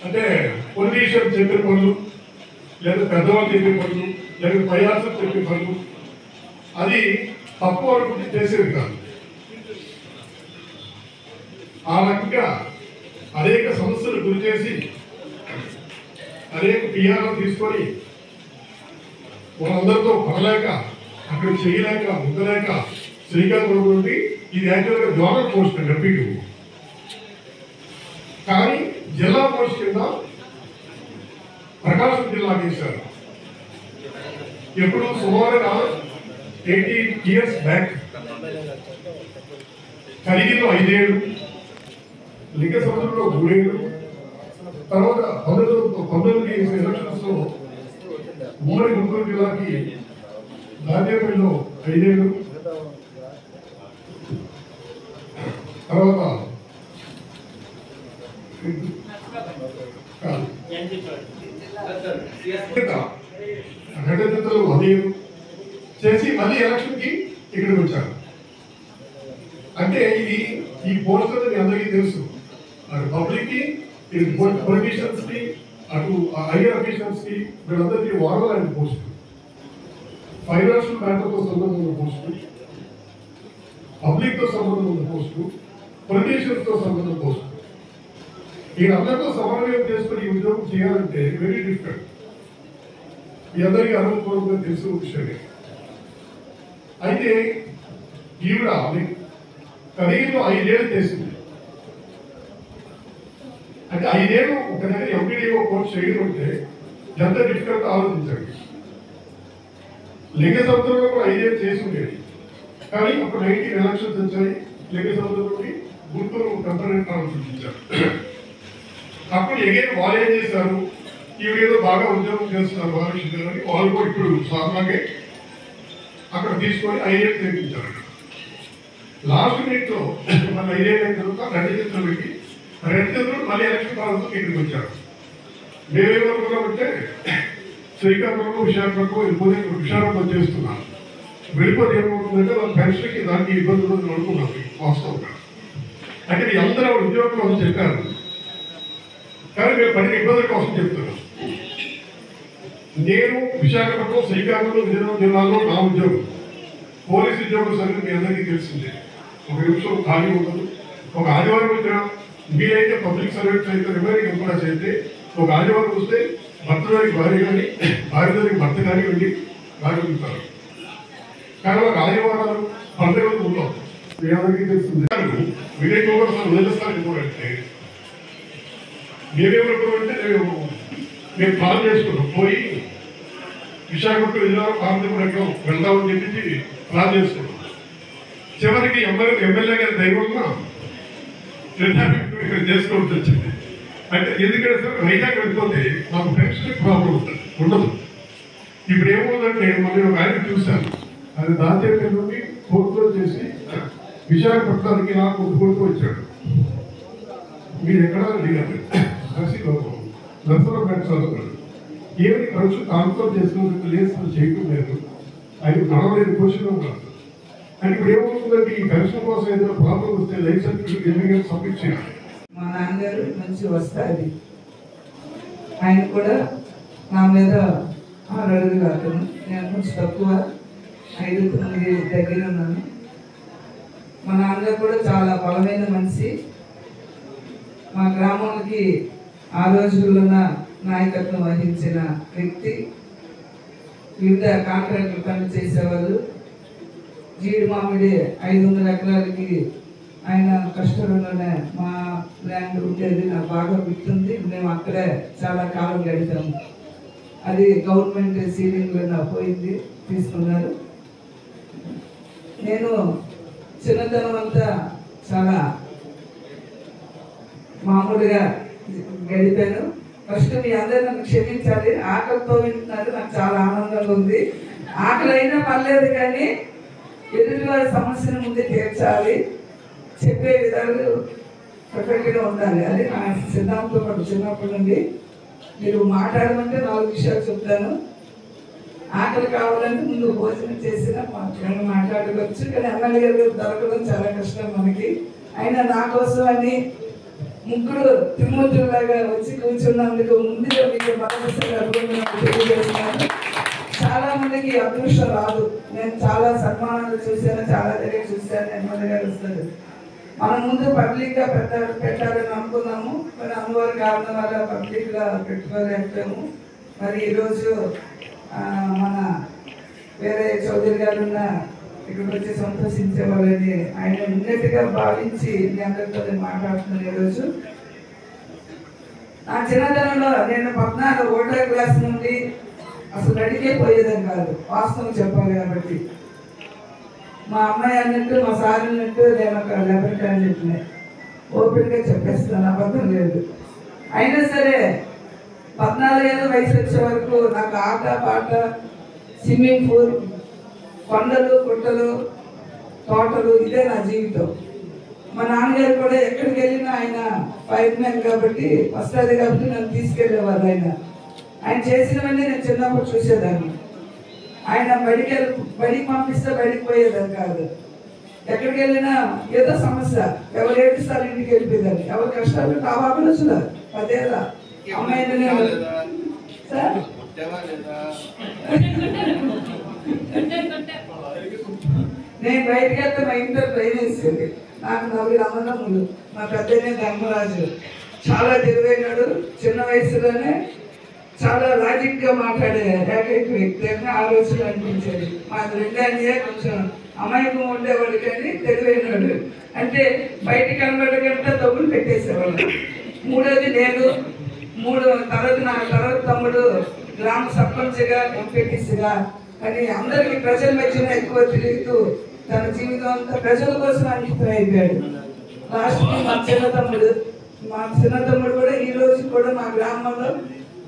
అంటే పొలిటీషియన్ చెప్పే పనులు లేదా పెద్దవాళ్ళు చెప్పే పనులు లేదా పైఆర్సలు చెప్పే పనులు అది తప్పు అనుకుంటే చేసేది కాదు. ఆ రకంగా అనేక సమస్యలు గురి చేసి అనేక పిఆర్లు తీసుకొని వాళ్ళందరితో పడలేక అక్కడ చేయలేక ఉండలేక శ్రీకాకుళం నుండి ఇది యాక్చువల్గా జోనల్ పోస్ట్ డెప్యూటీ కానీ జిల్లా పోస్ట్ కింద ప్రకాశం జిల్లా చేశారు. ఎప్పుడు సుమారుగా 80 years బ్యాక్ కలిగిలో 5 ఏళ్ళు, లింగ సముద్రంలో 3 ఏళ్ళు, తర్వాత 19 ఎలక్షన్స్ లో ఉమ్మడి గుంటూరు జిల్లాకి రాజేపల్లిలో 5 ఏళ్ళు, తర్వాత ఘటనలు 10 ఏళ్ళు చేసి మళ్ళీ ఎలక్షన్ కి ఇక్కడికి వచ్చారు. అంటే ఇది ఈ పోస్ట్ మీ అందరికీ తెలుసు, అటు పబ్లిక్ కి, ఇటు పొలిటీషియన్స్ కి, అటు హైయర్ అఫీషియల్స్ కి వీళ్ళందరికీ వారలాంటి పోస్ట్, ఫైనాన్షియల్ మ్యాటర్తో సంబంధం ఉన్న పోస్టు, పబ్లిక్ తో సంబంధం ఉన్న పోస్టు, పొలిటీషియన్స్ తో సంబంధం పోస్టు. వీళ్ళందరితో సమన్వయం చేసుకుని ఈ ఉద్యోగం చేయాలంటే వెరీ డిఫికల్ట్. మీ అందరికీ అనుభవపూర్వకంగా తెలిసిన విషయమే. అయితే ఈవిడ కనీసం 5 ఏళ్ళు చేసింది. అంటే 5 ఏళ్ళు ఒక దగ్గర ఎంపీడీఓ కోర్స్ చేయడం అంటే ఎంత డిఫికల్ట్ ఆలోచించండి. లింగ సముద్రంలో కూడా 5 ఏళ్ళు చేసి ఉండేది, కానీ అప్పుడు 19 ఎలక్షన్స్ వచ్చాయి. లింగ సముద్రం నుండి గుంటూరు టెంపరీ ఆలోచించారు. అప్పుడు ఎగైన్ వాళ్ళు ఏం చేశారు, ఈవిడేదో బాగా ఉద్యోగం చేస్తున్నారు బాలకృష్ణ, వాళ్ళు కూడా ఇప్పుడు సాధారణంగా అక్కడ తీసుకొని 5 ఏళ్ళు చేయించారు. లాస్ట్ మినిట్ లో మన 5 ఏళ్ళు అయిన తర్వాత 2 చేతులు పెట్టి 2 చేతులు మళ్ళీ ఎలక్షన్ కాలంతో ఇక్కడికి వచ్చారు. మేమేమనుకున్నామంటే శ్రీకాకుళం విశాఖపట్నం వెళ్ళిపోతే విశాఖపట్నం చేస్తున్నాం, వెళ్ళిపోతే ఏమవుతుందంటే వాళ్ళ పెన్షన్కి దానికి ఇబ్బందులు అనుకున్నాం వాస్తవంగా. అంటే మీ అందరూ ఉద్యోగం కోసం చెప్పారు, కానీ మేము పడిన ఇబ్బందుల కోసం చెప్తున్నాం. నేను విశాఖపట్నం, శ్రీకాకుళం, విజయనగరం జిల్లాలో నా ఉద్యోగం పోలీసు ఉద్యోగం సంగతి మీ అందరికీ తెలిసిందే. ఒక నిమిషం ఖాళీ ఉండదు. ఒక ఆదివారం వచ్చిన మీరైతే పబ్లిక్ సర్వీస్ అయితే రిమైనింగ్ ఎంప్లాయీస్ అయితే ఒక ఆదివారం వస్తే భర్త గారికి భార్య కానీ, భార్య గారికి భర్త కానీ వెళ్ళి రాగలుగుతారు. కానీ ఒక ఆదివారాలు పండుగలు ఉండవు. మీ అందరికీ తెలిసిందే. విలేజ్ కూడా వదిలేస్తాను కూడా అంటే మేమేమనుకున్నామంటే మేము ప్లాన్ చేసుకున్నాం, పోయి విశాఖపట్నం విజయనగరం పార్లమెంట్లో వెళ్దామని చెప్పి ప్లాన్ చేసుకున్నాం. చివరికి ఎమ్మెల్యే గారి దైవంగా రిటైర్మెంట్ చేసుకోవాల్సి వచ్చింది. అంటే ఎందుకంటే సార్ వైజాగ్ వెళ్ళిపోతే మాకు పెన్షన్ ప్రాబ్లం ఉండదు. ఇప్పుడు ఏమవుతుందంటే మనం ఒక ఆయన చూశాను, అది దాచేపల్లి నుండి కోర్టులో చేసి విశాఖపట్నానికి నాకు కోర్టు వచ్చాడు. మీరు ఎక్కడా అడిగారు నర్సరావు చదువుతాడు, ఏమి ఖర్చు కాన్ఫర్ చేసినందుకు లేదు చేయటం లేదు, అది నడవలేని పొజిషన్ కాదు. అని ఇప్పుడు ఏమవుతుందంటే ఈ పెన్షన్ కోసం ఏదైనా ప్రాబ్లం వస్తే లైఫ్ సర్టిఫికేట్ ఎన్నికలు సబ్మిట్ చేయాలి. మా నాన్నగారు మంచి వస్తుంది, ఆయన కూడా నా మీద 6 అడుగులు అతను, నేను కొంచెం తక్కువ 5-9 దగ్గర ఉన్నాను. మా నాన్నగారు కూడా చాలా బలమైన మనిషి. మా గ్రామానికి ఆ రోజుల్లోన నాయకత్వం వహించిన వ్యక్తి. వివిధ కాంట్రాక్టులు పని చేసేవాళ్ళు. జీడి మామిడి 500 ఎకరాలకి ఆయన కష్టంలోనే మా ల్యాండ్ ఉండేది, నాకు బాగా గుర్తుంది. మేము అక్కడే చాలా కాలం గడిపాము. అది గవర్నమెంట్ సీలింగ్లో పోయింది, తీసుకున్నారు. నేను చిన్నతనం అంతా చాలా మామూలుగా గడిపాను. ఫస్ట్ మీ అందరూ నన్ను క్షమించాలి, ఆకలితో వింటున్నారు, నాకు చాలా ఆనందంగా ఉంది. ఆకలి అయినా పర్లేదు కానీ ఎదుటివారి సమస్యను ముందే తీర్చాలి, చెప్పే విధాలు పర్ఫెక్ట్గా ఉండాలి. అది నా సిద్ధాంతం. చిన్నప్పటి నుండి మీరు మాట్లాడమంటే 4 విషయాలు చెప్తాను. ఆకలి కావాలంటే ముందు భోజనం చేసినా మాట్లాడుకోవచ్చు. కానీ ఎమ్మెల్యే గారు దొరకడం చాలా కష్టం మనకి. అయినా నా కోసం అని ముగ్గురు తిరుమూర్తులాగా వచ్చి కూర్చున్నందుకు ముందుగా మీకు మనసుగా తెలియజేస్తున్నాను. చాలా మందికి అదృష్టం రాదు. నేను చాలా సన్మానాలు చూశాను, చాలా దగ్గర చూశాను. ఎమ్మెల్యే గారు వస్తారు, మన ముందు పబ్లిక్ గా పెట్టాలని అనుకున్నాము. మరి అమ్మవారి కారణం వల్ల పబ్లిక్ గా పెట్టుకోలేకపోయాము. మరి ఈరోజు మన వేరే చౌదరి గారు ఉన్న ఇక్కడికి వచ్చి సంతోషించేవాళ్ళని ఆయన ఉన్నట్టుగా భావించి మీ అందరితో మాట్లాడుతున్నాను. ఈరోజు నా చిన్నతనంలో నేను 14 క్లాస్ నుండి అసలు అడిగే పోయేదని కాదు, వాస్తవం చెప్పాలి కాబట్టి. మా అమ్మాయి అన్నట్టు, మా సార్ అన్నట్టు నేను ఒక లెబరెటరీ అని చెప్పిన ఓపెన్గా చెప్పేస్తాను, అబద్ధం లేదు. అయినా సరే 14 ఏళ్ళ వయసు వచ్చే వరకు నాకు ఆట పాట, స్విమ్మింగ్ పూల్, కొండలు గుట్టలు, తోటలు, ఇదే నా జీవితం. మా నాన్నగారు కూడా ఎక్కడికి వెళ్ళినా ఆయన ఫైర్ మ్యాన్ కాబట్టి వస్తుంది కాబట్టి నన్ను తీసుకెళ్ళేవారు. ఆయన చేసినవన్నీ నేను చిన్నప్పుడు చూసేదాన్ని. ఆయన బడికి పంపిస్తే బడికి పోయేదాన్ని కాదు. ఎక్కడికి వెళ్ళినా ఏదో సమస్య, ఎవరు ఏడుస్తారు ఇంటికి వెళ్ళిపోయేదాన్ని. ఎవరు కష్టాలు కావాలని వచ్చినారు 10 ఏళ్ళ అమ్మాయిని సార్. నేను బయటకు వెళ్తే మా ఇంట్లో ట్రైన్ వేసేది. నాకు 4 అన్నదమ్ములు. మా పెద్దనే ధర్మరాజు చాలా తెలివైనాడు. చిన్న వయసులోనే చాలా లాజిక్ గా మాట్లాడే ఏకైక వ్యక్తి అని ఆ రోజులు అనిపించేది. మా 2 అన్నయ్య కొంచెం అమాయకం ఉండేవాడు కానీ తెలివైనాడు. అంటే బయట కనబడకంటే డబ్బులు పెట్టేసేవాళ్ళు. 3వది నేను, నా తర్వాత తమ్ముడు గ్రామ సర్పంచ్గా, ఎంపీటీసీగా, కానీ అందరికీ ప్రజల మధ్యన ఎక్కువ తిరుగుతూ తన జీవితం అంతా ప్రజల కోసం అంకితం అయిపోయాడు. లాస్ట్కి మా చిన్న తమ్ముడు కూడా ఈ రోజు కూడా మా గ్రామంలో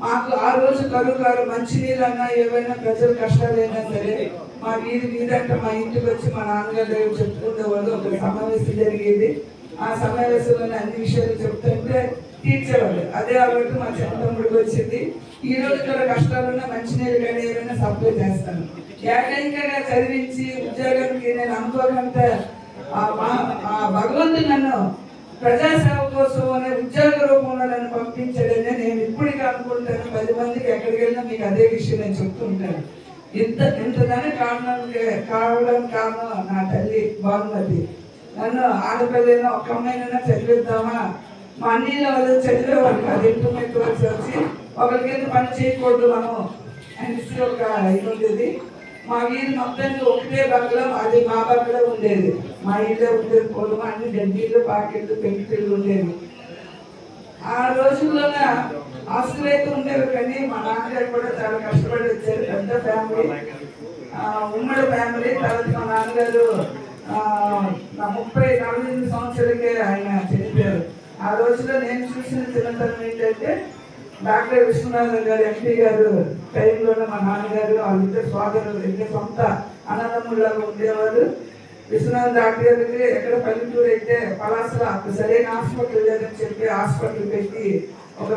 మాకు ఆ రోజు కరువు మంచినీళ్ళు అన్నా ఏవైనా ప్రజల కష్టాలైనా సరే మా వీధంటే మా ఇంటికి వచ్చి మా నాన్నగారి దగ్గర చెప్పుకునేవాళ్ళు. ఒక సమావేశం జరిగేది. ఆ సమావేశంలోనే అన్ని విషయాలు చెప్తుంటే తీర్చేవాళ్ళు. అదే అలవాటు మా చిన్న తమ్ముడికి వచ్చింది. ఈ రోజు కూడా కష్టాలున్నా మంచినీళ్ళు కానీ ఏమైనా సప్లై చేస్తాను. ఏకైకంగా చదివించి ఉద్యోగానికి నేను అనుకోకంటే భగవంతుడు నన్ను ప్రజాసేవ కోసం అనే ఉద్యోగ రూపంలో నన్ను పంపించాడని నేను ఇప్పటికీ అనుకుంటాను. 10 మందికి ఎక్కడికి వెళ్ళినా మీకు అదే విషయం నేను చెప్తుంటాను. ఇంతదాని కావడం కారణం నా తల్లి భానుమతి. నన్ను ఆడపిల్లైనా ఒక్క అమ్మాయినైనా చదివిద్దామా, మా అన్నీలో వాళ్ళు చదివేవాళ్ళు కాదు. ఇంటర్మీడియట్ వరకు వచ్చి ఒకరికైతే పని చేయకూడదు మనం అనేసి ఒక ఇది ఉండేది. మా వీధి మొత్తానికి ఒకటే బంగ్లా, అది మా బంగ్లా ఉండేది. మా ఇల్లే ఉండేది. పొలం అన్ని గడ్డీలు, పాకెట్లు, పెంకులు ఉండేవి. ఆ రోజుల్లోనే ఆస్తులు అయితే ఉండేవి కానీ మా నాన్నగారు కూడా చాలా కష్టపడి వచ్చారు. పెద్ద ఫ్యామిలీ, ఉమ్మడి ఫ్యామిలీ. తర్వాత మా నాన్నగారు నా 38 సంవత్సరాలకే ఆయన చనిపోయారు. ఆ రోజులో నేను చూసిన చిన్నతనం ఏంటంటే డాక్టర్ విశ్వనాథన్ గారు ఎంపీ గారు టైంలోనే మా నాన్నగారు వాళ్ళిద్దరు సోదరులు, ఇద్దరు సొంత అన్నదమ్ముళ్ళగా ఉండేవారు. విశ్వనాథ్ డాక్టర్ గారికి ఎక్కడ పల్లెటూరు అయితే పలాసలో అప్పుడు సరైన హాస్పిటల్ లేదని చెప్పి హాస్పిటల్ పెట్టి ఒక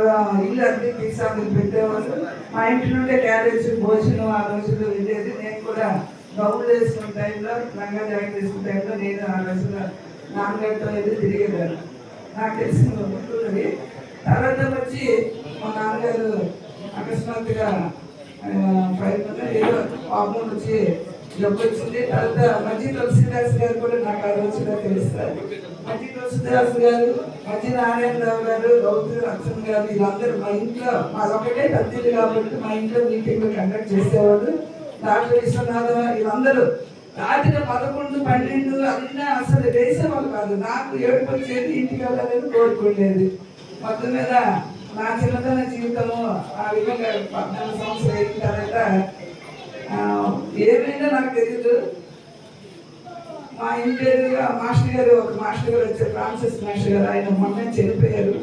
ఇల్లు అద్దె తీసాములు పెట్టేవాళ్ళు. మా ఇంటి నుండే క్యారేజ్ భోజనం ఆ రోజుల్లో వెళ్ళేది. నేను కూడా గౌన్లు వేసుకున్న టైంలో, లంగా జాకెట్ వేసుకున్న టైంలో నేను ఆ రోజుల్లో నాన్నగారితో వెళ్ళి తిరిగేదాన్ని. నాకు తెలిసిన ఉంటున్నది. తర్వాత వచ్చి మా నాన్నగారు అకస్మాత్తుగా ఏదో పాపం వచ్చి జబ్బు వచ్చింది. తర్వాత మధ్య తులసిదాస్ గారు కూడా నాకు ఆ రోజుగా తెలుస్తారు. మధ్య తులసిదాస్ గారు, మధ్య నారాయణరావు గారు, గౌతమ్ లక్ష్మణ్ గారు, వీళ్ళందరూ మా ఇంట్లో మాదొకటే పెద్దలు కాబట్టి మా ఇంట్లో మీటింగ్లు కండక్ట్ చేసేవాళ్ళు. డాక్టర్ విశ్వనాథ వీళ్ళందరూ రాత్రి 11, 12 అన్నా అసలు వేసేవాళ్ళు కాదు. నాకు ఏడుపు వచ్చేది, ఇంటికి వెళ్ళాలని కోరుకునేది. మొత్తం మీద నా చిన్నతన జీవితము ఆ విధంగా 14 సంవత్సరాలు అయిన తర్వాత ఏమైనా నాకు తెలియదు. మా ఇంటి ఎదురుగా మాస్టర్ గారు, ఒక మాస్టర్ గారు వచ్చారు, ఫ్రాన్సిస్ మాస్టర్ గారు. ఆయన మొన్న చనిపోయారు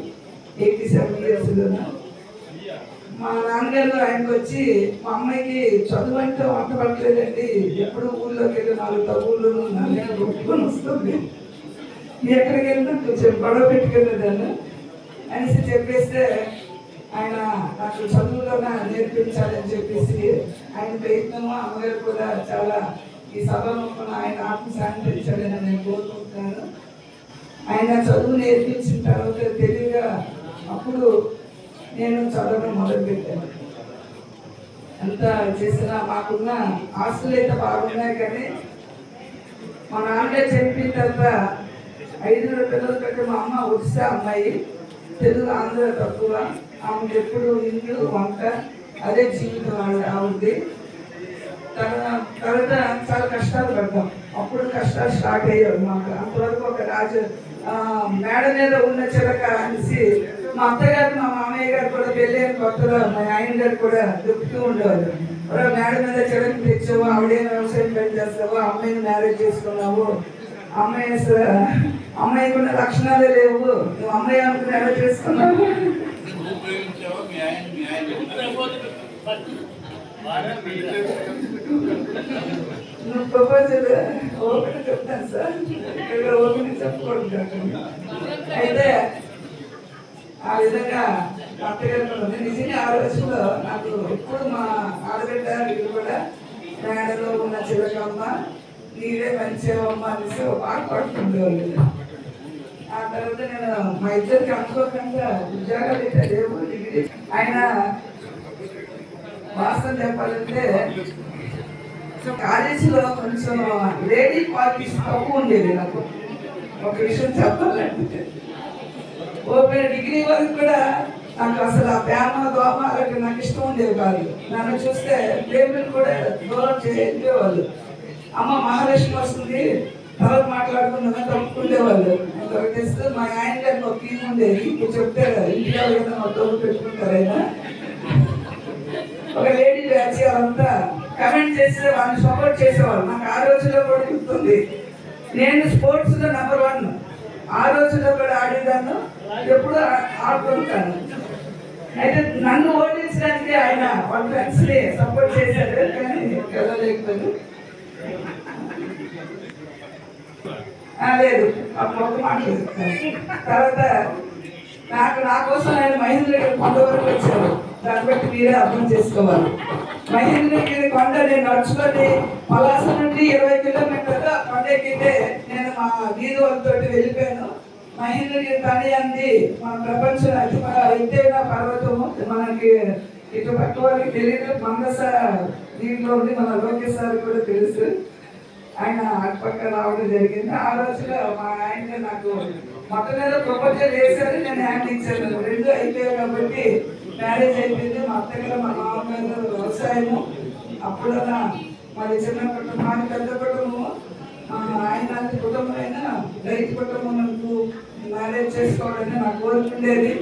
87 yearsలో. మా నాన్నగారు ఆయనకు వచ్చి మా అమ్మాయికి చదువు అంటే వంట పట్టలేదండి, ఎప్పుడు ఊళ్ళోకి వెళ్ళి 4 తగుళ్ళు కొట్టుకొని వస్తుంది, ఎక్కడికి వెళ్ళినా కొంచెం గొడవ పెట్టుకునేదాన్ని అనేసి చెప్పేస్తే ఆయన నాకు చదువులోనే నేర్పించాలని చెప్పేసి ఆయన ప్రయత్నము అమ్మగారు కూడా చాలా ఈ సభలో ఆయన ఆత్మ శాంతించాలని నేను కోరుకుంటున్నాను. ఆయన చదువు నేర్పించిన తర్వాత తెలివిగా అప్పుడు నేను చదవడం మొదలుపెట్టాను. ఎంత చేసినా మాకున్న ఆస్తులు అయితే బాగున్నాయి, కానీ మా నాన్నగారు చెప్పిన తర్వాత 5 పిల్లల కంటే మా అమ్మ ఒడిశా అమ్మాయి, తెలుగు ఆంధ్ర తక్కువ. ఆమెకు ఎప్పుడు ఇల్లు వంట అదే జీవితం ఆవిడది. తర్వాత చాలా కష్టాలు పడతాం. అప్పుడు కష్టాలు స్టార్ట్ అయ్యారు మాకు. అంతవరకు ఒక మేడ మీద ఉన్న చిలక అనేసి మా అత్తగారు మా మామయ్య గారు కూడా పెళ్ళైన కొత్తలో మా ఆయన గారు కూడా చెప్తూ ఉండేవారు. మేడ మీద చిలక తెచ్చావు, ఆవిడే వ్యవసాయం పని చేస్తావు, అమ్మాయిని మ్యారేజ్ చేసుకున్నావు, అమ్మాయికి ఉన్న లక్షణాలే లేవు, నువ్వు అమ్మాయి అనుకుని ఎలా చేసుకున్నావు. నువ్వు ప్రపోజల్ ఓపెన్ చెప్తాను సార్, ఇక్కడ ఓపెన్ చెప్పకూడదు. అయితే ఆ విధంగా అత్తగారు నిజంగా ఆ రోజుల్లో నాకు ఎప్పుడు మా ఆడబిడ్డ వీళ్ళు కూడా మేడలో ఉన్న చిలకమ్మ నీవే మంచివమ్మ అనేసి పాట పాడుతుండేవాళ్ళు. ఆ తర్వాత నేను మా ఇద్దరికి అనుకోకుండా ఉద్యోగాలు అయితే లేవు. డిగ్రీ ఆయన వాస్తవం చెప్పాలంటే కాలేజీలో కొంచెం లేడీ క్వాలిటీస్ తక్కువ ఉండేది. నాకు ఒక విషయం చెప్పాలంటే ఓపెన్ డిగ్రీ వరకు కూడా నాకు అసలు ఆ ప్రేమ దోమ అలాంటి నాకు ఇష్టం ఉండేవి కాదు. నన్ను చూస్తే ప్రేమలు కూడా దూరం చేసేవాళ్ళు. అమ్మ మహాలక్ష్మి వస్తుంది తర్వాత మాట్లాడుకున్నా తప్పుకుండేవాళ్ళు. తెస్తే మా ఆయన గారికి ఒక టీం ఉండేది. ఇప్పుడు చెప్తే ఇంటిలో ఏదైనా మా తోడు పెట్టుకుంటారు. ఆయన ఒక లేడీ బ్యాచ్ వాళ్ళంతా కమెంట్ చేస్తే వాళ్ళని సపోర్ట్ చేసేవాళ్ళు. నాకు ఆ రోజుల్లో కూడా గుర్తుంది. నేను స్పోర్ట్స్లో నెంబర్ 1 ఆ రోజుల్లో కూడా ఆడేదాన్ని, ఎప్పుడు ఆడుతుంటాను. అయితే నన్ను ఓడించడానికి ఆయన వాళ్ళ ఫ్రెండ్స్ని సపోర్ట్ చేశాడు, కానీ వెళ్ళలేకపోయాడు. లేదు అప్పుడు ఒక మాట తర్వాత నా కోసం ఆయన మహేంద్రగిరి కొండ వరకు వచ్చారు. దాన్ని బట్టి మీరే అర్థం చేసుకోవాలి. మహేంద్రగిరి కొండ నేను నడుచుకొని పలాస నుండి 20 కిలోమీటర్లు కొండ ఎక్కితే నేను మా వీధి వాళ్ళతో వెళ్ళిపోయాను. మహేంద్రగిరి తని అంది మన ప్రపంచం అతి ఎత్తైన పర్వతము. మనకి ఇటు పక్క వాళ్ళకి తెలియదు, మందస దీంట్లో ఉండి మన లోకేష్ సార్ కూడా తెలుసు. ఆయన అటుపక్క రావడం జరిగింది. ఆ రోజులో మా ఆయన నాకు మొత్తం మీద ప్రపోజల్ వేశారు, నేను హ్యాండ్ ఇచ్చాను. 2 అయిపోయాయి కాబట్టి మ్యారేజ్ అయిపోయింది. మా అత్తగారు మా మామగారు వ్యవసాయము. అప్పుడన్నా మరి చిన్న కుటుంబం పెద్ద కుటుంబము. ఆయన కుటుంబం అయినా రైతు కుటుంబం నాకు మ్యారేజ్ చేసుకోవాలని నాకు కోరుకుండేది.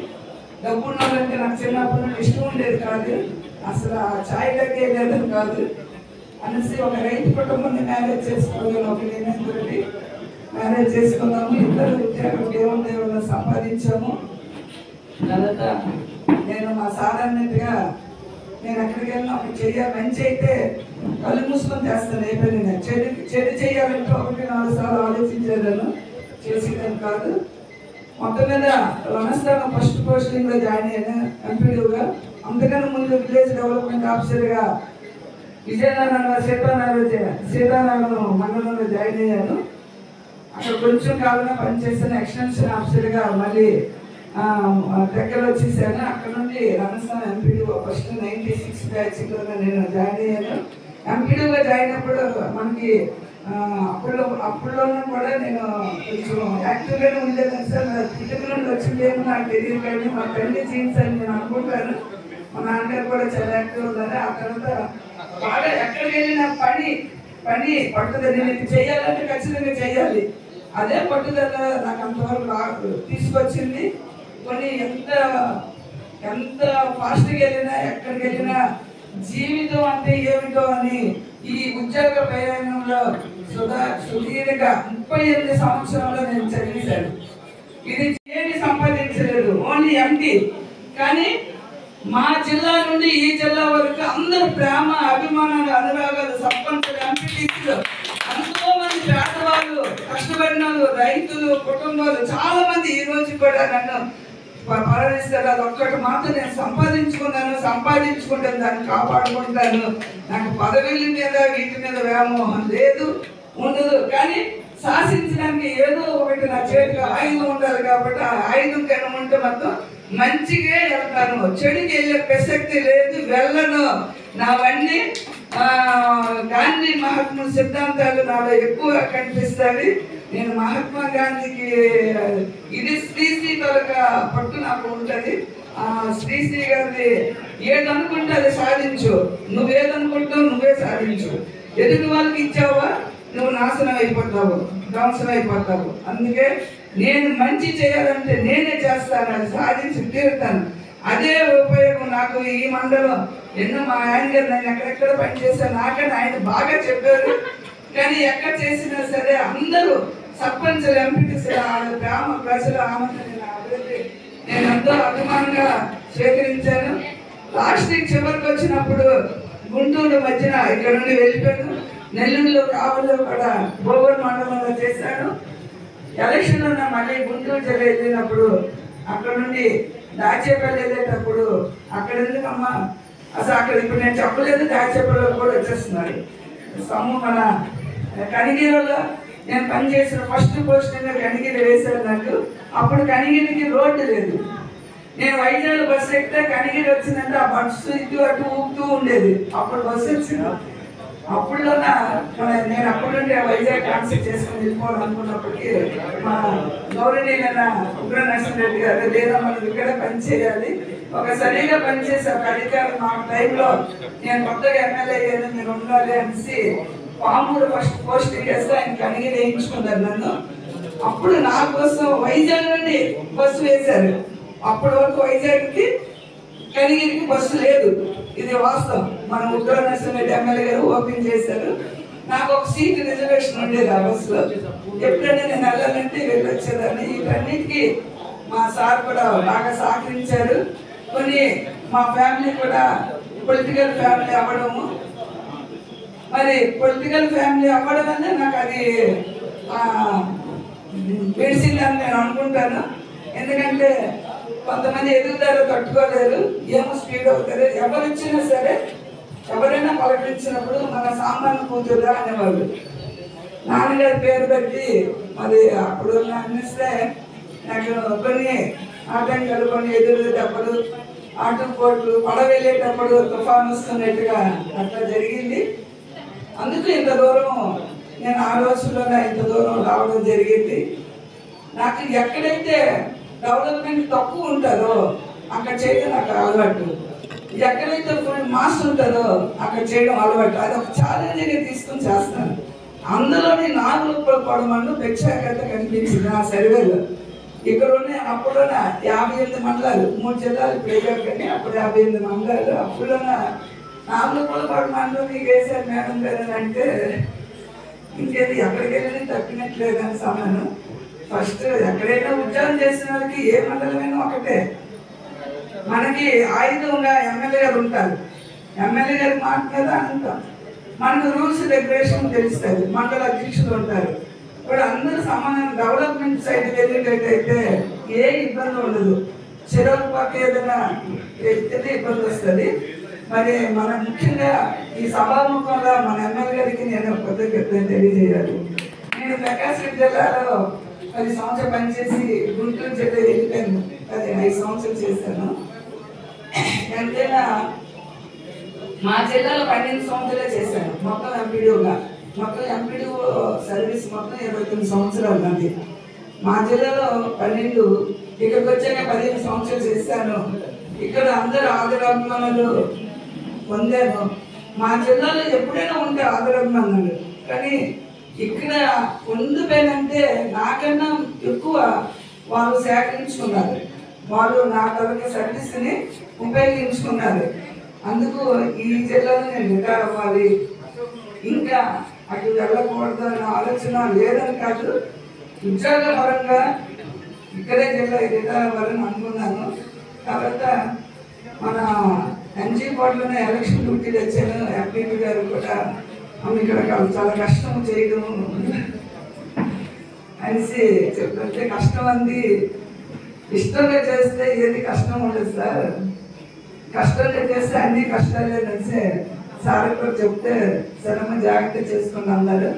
డబ్బు ఉన్నదంటే నాకు చిన్నప్పటి నుండి ఇష్టం ఉండేది కాదు. అసలు ఆ ఛాయ్ తగ్గే లేదని కాదు అనేసి ఒక రైతు కుటుంబాన్ని మ్యారేజ్ చేసుకోవాలి. ఒక నిర్ణయం మ్యారేజ్ చేసుకున్నాము. ఇద్దరు ఉద్యోగం దేవుళ్ళు సంపాదించాము. తర్వాత నేను మా సాధారణగా నేను ఎక్కడికి వెళ్ళినా ఒకటి చెయ్యాలి. మంచి అయితే కళ్ళు మూసుకొని చేస్తాను. అయిపోయింది. నేను చెడు చేయాలంటే 1-4 సార్లు ఆలోచించేదాను, చేసేదాన్ని కాదు. మొత్తం మీద వనస్థానం ఫస్ట్ పోస్టింగ్లో జాయిన్ అయ్యాను ఎంపీడీగా. అంతకన్నా ముందు విలేజ్ డెవలప్మెంట్ ఆఫీసర్గా విజయనగరం సీతానగరం మండలంలో జాయిన్ అయ్యాను. అక్కడ కొంచెం కాలంగా పనిచేసిన ఎక్స్టెన్షన్ ఆఫీసర్గా మళ్ళీ దగ్గర వచ్చేసాను. అక్కడ నుండి రణస్థానం ఎంపీడీఓ ఫస్ట్ 96 బ్యాచ్లో నేను జాయిన్ అయ్యాను. ఎంపీడీగా జాయిన్ అయినప్పుడు మనకి అప్పుడులోనూ కూడా నేను కొంచెం యాక్టివ్గానే ఉండేదాన్ని సార్. ఇటుక నుండి వచ్చిందేమో నాకు తెలియదు, కానీ మా తల్లి జీన్స్ అని నేను అనుకుంటాను. మా నాన్నగారు కూడా చాలా యాక్టివ్ ఉన్నారు. ఆ తర్వాత బాగా ఎక్కడికి వెళ్ళిన పని పట్టుదల నేను చేయాలంటే ఖచ్చితంగా చేయాలి. అదే పట్టుదల నాకు అంతవరకు తీసుకొచ్చింది. కొన్ని ఎంత ఫాస్ట్గా వెళ్ళినా ఎక్కడికి వెళ్ళినా జీవితం అంటే ఏమిటో అని ఈ ఉద్యోగ ప్రయాణంలో సుదీర్ఘ 38 సంవత్సరాల్లో నేను చదివేశాను. ఇది ఏమి సంపాదించలేదు, ఓన్లీ ఎంటీ. కానీ మా జిల్లా నుండి ఈ జిల్లా వరకు అందరూ ప్రేమ, అభిమానాలు, అనురాగాలు, సర్పంచులు, ఎంపీటీసీలు, ఎంతో మంది పేదవాళ్ళు, కష్టపడిన వాళ్ళు, రైతులు, కుటుంబాలు చాలా మంది ఈ రోజు కూడా నన్ను పరమిస్తారు. అది ఒక్కటి మాత్రం నేను సంపాదించుకుంటాను, దాన్ని కాపాడుకుంటాను. నాకు పదవుల మీద వీటి మీద వ్యామోహం లేదు, ఉండదు. కానీ శాసించడానికి ఏదో ఒకటి నా చేతిలో ఆయుధం ఉండాలి కాబట్టి ఆ ఆయుధం కన్నా ఉంటే మొత్తం మంచిగా వెళ్తాను, చెడుకి వెళ్ళే ప్రసక్తి లేదు, వెళ్ళను. నావన్నీ గాంధీ మహాత్మా సిద్ధాంతాలు నాలో ఎక్కువ కనిపిస్తాయి. నేను మహాత్మా గాంధీకి ఇది శ్రీశ్రీ తొలక పట్టు నాకు ఉంటుంది. శ్రీశ్రీ గారిది ఏదనుకుంటే అది సాధించు, నువ్వేదనుకుంటావు నువ్వే సాధించు. ఎదుటి వాళ్ళకి ఇచ్చావా నువ్వు నాశనం అయిపోతావు, ధ్వంసం అయిపోతావు. అందుకే నేను మంచి చేయాలంటే నేనే చేస్తాను, అది సాధించి తీరుతాను. అదే ఉపయోగం నాకు. ఈ మండలం ఎన్నో మా ఆయన గారు నన్ను ఎక్కడెక్కడ పనిచేశాను, నాకని ఆయన బాగా చెప్పారు. కానీ ఎక్కడ చేసినా సరే అందరూ సర్పంచులు, ఎంపీటీసీలు, గ్రామ ప్రజల ఆనందాన్ని అభివృద్ధి నేను ఎంతో అభిమానంగా స్వీకరించాను. లాస్ట్ చివరికి వచ్చినప్పుడు గుంటూరు మధ్యన ఇక్కడ నుండి వెళ్ళిపోయాను. నెల్లూరులో కావలిలో కూడా బోగోలు మండలంలో చేశాను. ఎలక్షన్లో మళ్ళీ గుంటూరు జిల్లా వెళ్ళినప్పుడు అక్కడ నుండి దాచేపల్లి వెళ్ళేటప్పుడు అక్కడ ఎందుకమ్మా అసలు అక్కడ ఇప్పుడు నేను చెప్పలేదు, దాచేపల్లిలో కూడా వచ్చేస్తున్నారు. మన కనిగిరిలో నేను పనిచేసిన ఫస్ట్ పోస్టింగ్ కనిగిరి వేశారు నాకు. అప్పుడు కనిగిరికి రోడ్డు లేదు. నేను వైజాగ్ బస్సు ఎక్కితే కనిగిరి వచ్చిందంటే ఆ బస్సు ఇటు అటు ఊపుతూ ఉండేది. అప్పుడు బస్సు వచ్చింది. అప్పుడులో నేను అప్పటి నుండి వైజాగ్ ట్రాన్స్ఫర్ చేసుకుని వెళ్ళిపోవాలనుకున్నప్పటికీ మా గౌరవనీయులైన ఉగ్ర నరసింహారెడ్డి గారు లేదా మనం ఇక్కడ పనిచేయాలి, ఒక సరిగా పనిచేసే ఒక అధికారులు మా టైంలో నేను కొత్తగా ఎమ్మెల్యే అయ్యాను, మీరు ఉండాలి అనేసి పామూరు ఫస్ట్ పోస్టింగ్ వేస్తే ఆయన కనిగిరి వేయించుకున్నారు నన్ను. అప్పుడు నా కోసం వైజాగ్ నుండి బస్సు వేశారు. అప్పటి వరకు వైజాగ్కి కనిగిరికి బస్సు లేదు, ఇది వాస్తవం. మన ఉగ్ర నరసింహారెడ్డి ఎమ్మెల్యే గారు ఓపెన్ చేశారు. నాకు ఒక సీట్ రిజర్వేషన్ ఉండేది ఆ బస్సులో. ఎప్పుడైనా నేను వెళ్ళాలంటే వెళ్ళొచ్చేదాన్ని. వీటన్నిటికీ మా సార్ కూడా బాగా సహకరించారు. కొన్ని మా ఫ్యామిలీ కూడా పొలిటికల్ ఫ్యామిలీ అవ్వడము, మరి పొలిటికల్ ఫ్యామిలీ అవ్వడం వల్ల నాకు అది పెడిసిందని నేను అనుకుంటాను. ఎందుకంటే కొంతమంది ఎదుగుతారో తట్టుకోలేరు, ఏమో స్పీడ్ అవుతారు. ఎవరు ఇచ్చినా సరే ఎవరైనా పలకరించినప్పుడు మన సామాన్య కూతురుగా అనేవాళ్ళు. నాన్నగారి పేరు బట్టి మరి అప్పుడు అనిస్తే నాకు కొన్ని ఆటంకాలు, కొన్ని ఎదురుటప్పుడు ఆటుపోట్లు, పడవ వెళ్ళేటప్పుడు తుఫాను వస్తున్నట్టుగా అట్లా జరిగింది. అందుకు ఇంత దూరం నేను ఆ రోజుల్లోనే ఇంత దూరం రావడం జరిగింది. నాకు ఎక్కడైతే డెవలప్మెంట్ తక్కువ ఉంటుందో అక్కడ చేయడం నాకు అలవాటు, ఎక్కడైతే ఫుల్ మాస్ ఉంటుందో అక్కడ చేయడం అలవాటు. అది ఒక ఛాలెంజ్గా తీసుకొని చేస్తాను. అందులోని 4 రూపాయల మంది ప్రత్యేకత కనిపించింది నా సర్వేలో. ఇక్కడ ఉన్న అప్పుడున్న 58 మండలాలు, 3 జిల్లాలు ఇప్పుడు కానీ అప్పుడు 58 మండలాలు. అప్పుడున్న 4 రూపాయల మండలం మీకు వేసారు మేడం గారు అంటే ఇంకేది ఎక్కడికి వెళ్ళి తప్పినట్లేదని సమానం. ఫస్ట్ ఎక్కడైనా ఉద్యోగం చేసిన వాళ్ళకి ఏ మండలమైనా ఒకటే. మనకి ఆయుధంగా ఎమ్మెల్యే గారు ఉంటారు, ఎమ్మెల్యే గారి మాట మీద అంటాం. మనకు రూల్స్ రెగ్యులేషన్ తెలుస్తుంది, మండల అధ్యక్షులు ఉంటారు. ఇప్పుడు అందరూ సమానం. డెవలప్మెంట్ సైడ్ వెళ్ళేటట్టయితే ఏ ఇబ్బంది ఉండదు. చెరువు పక్క ఏదైనా ఎత్తితే ఇబ్బంది వస్తుంది. మరి మన ముఖ్యంగా ఈ సభాముఖంలో మన ఎమ్మెల్యే గారికి నేను కృతజ్ఞతలు తెలియజేయాలి. నేను ప్రకాశం జిల్లాలో 10 సంవత్సరాలు పనిచేసి గుంటూరు జిల్లా వెళ్ళిపోయాను. 5 సంవత్సరాలు చేశాను. ఎంతైనా మా జిల్లాలో 12 సంవత్సరాలే చేశాను మొత్తం ఎంపీడీఓగా. మొత్తం ఎంపీడీఓ సర్వీస్ మొత్తం 29 సంవత్సరాలు నాది. మా జిల్లాలో 12, ఇక్కడికి వచ్చాక 15 సంవత్సరాలు చేశాను. ఇక్కడ అందరూ ఆదరాభిమానులు పొందాను. మా జిల్లాలో ఎప్పుడైనా ఉంటే ఆదరాభిమానులు, కానీ ఇక్కడ ఉండిపోయినంటే నాకన్నా ఎక్కువ వాళ్ళు సేకరించుకున్నారు. వాళ్ళు నా తరగతి సర్వీస్ని ఉపయోగించుకున్నారు. అందుకు ఈ జిల్లాలో నేను రిటైర్ అవ్వాలి, ఇంకా అటు వెళ్ళకూడదు అన్న ఆలోచన లేదని కాదు, ఉద్యోగపరంగా ఇక్కడే జిల్లా రిటైర్ అవ్వాలని అనుకున్నాను. తర్వాత మన ఎన్జీ బోర్డులోనే ఎలక్షన్ డ్యూటీలు వచ్చాను. ఎంపీపీ గారు కూడా ఇక్కడ చాలా కష్టం చేయడం అనేసి చెప్తుంటే కష్టం అంది ఇష్టంగా చేస్తే ఏది కష్టం ఉండదు సార్, కష్టంగా చేస్తే అన్ని కష్టాలే తెలిసే సార్ కూడా చెప్తే సరమ జాగ్రత్త చేసుకుని అన్నారు.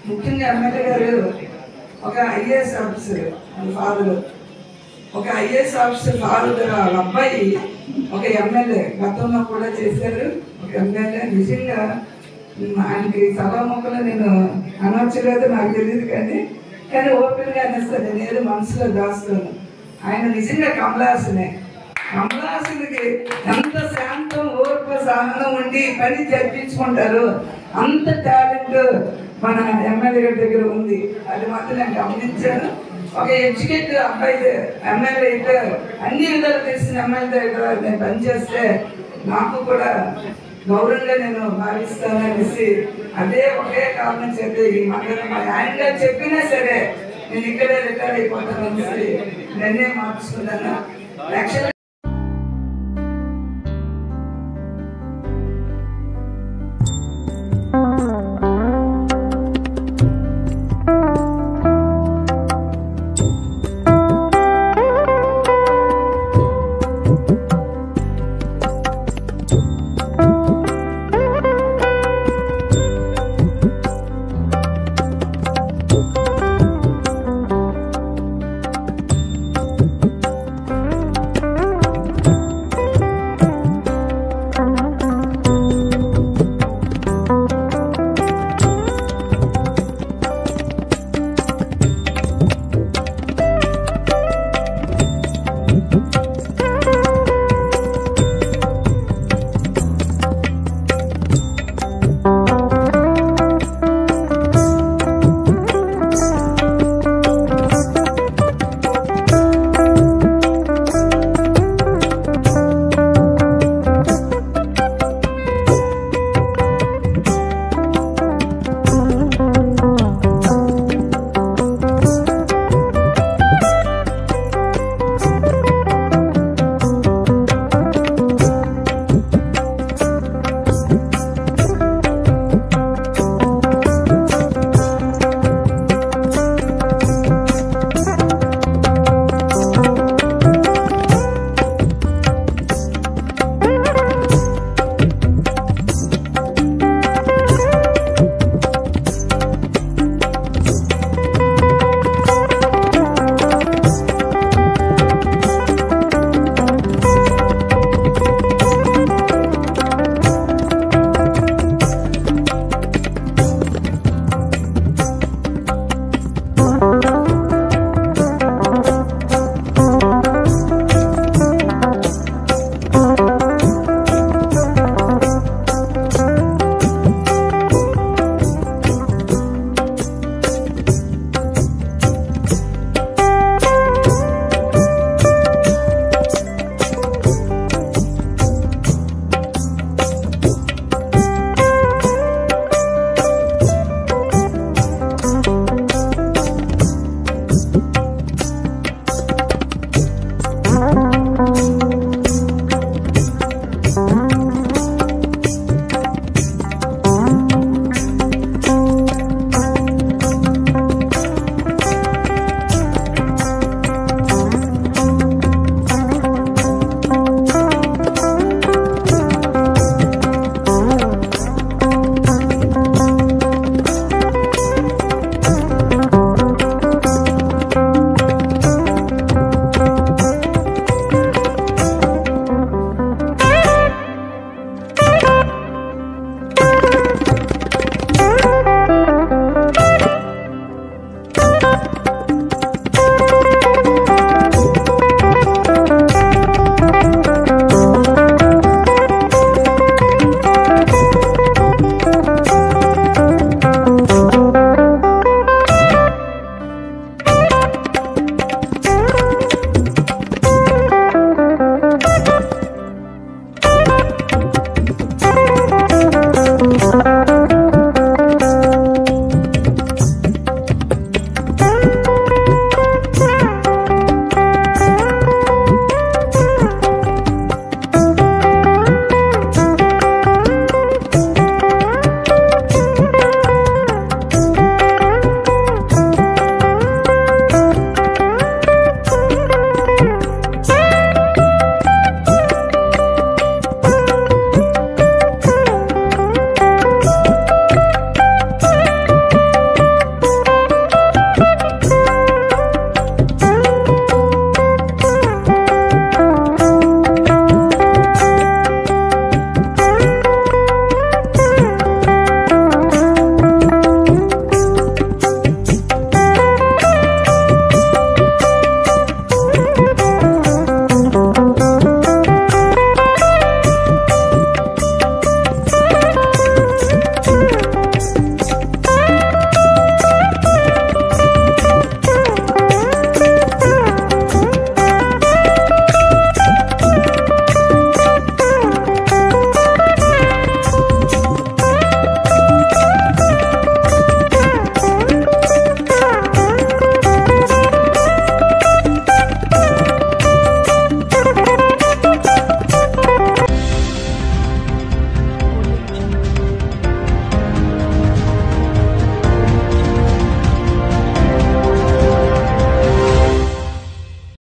ముఖ్యంగా ఎమ్మెల్యే గారు ఒక ఐఏఎస్ ఆఫీసర్, ఫాదర్ ఒక ఐఏఎస్ ఆఫీసర్ ఫాదర్, వాళ్ళ అబ్బాయి ఒక ఎమ్మెల్యే గతంలో కూడా చేశారు. ఒక ఎమ్మెల్యే నిజంగా ఆయనకి సభాముఖంలో నేను అనవచ్చలేదు, నాకు తెలియదు కానీ ఓపెన్గా అనేస్తాను, నేను ఏదో మనసులో దాస్తాను. ఆయన నిజంగా కమలాసనే. కమలాసునికి ఎంత శాంతం ఓర్పు సహనం ఉండి పని జరిపించుకుంటారు, అంత టాలెంట్ మన ఎమ్మెల్యే గారి దగ్గర ఉంది. అది మాత్రం నేను గమనించాను. ఒక ఎడ్యుకేటెడ్ అబ్బాయి ఎమ్మెల్యే అయితే అన్ని విధాలు తెలిసిన ఎమ్మెల్యే దగ్గర నేను పనిచేస్తే నాకు కూడా గౌరవంగా నేను భావిస్తాను అనేసి అదే ఒకే కారణం చేస్తే ఈ మండలం ఆయన గారు చెప్పినా సరే నేను ఇక్కడే రిటైర్ అయిపోతాను అనేసి నిర్ణయం మార్చుకున్నాను. యాక్చువల్గా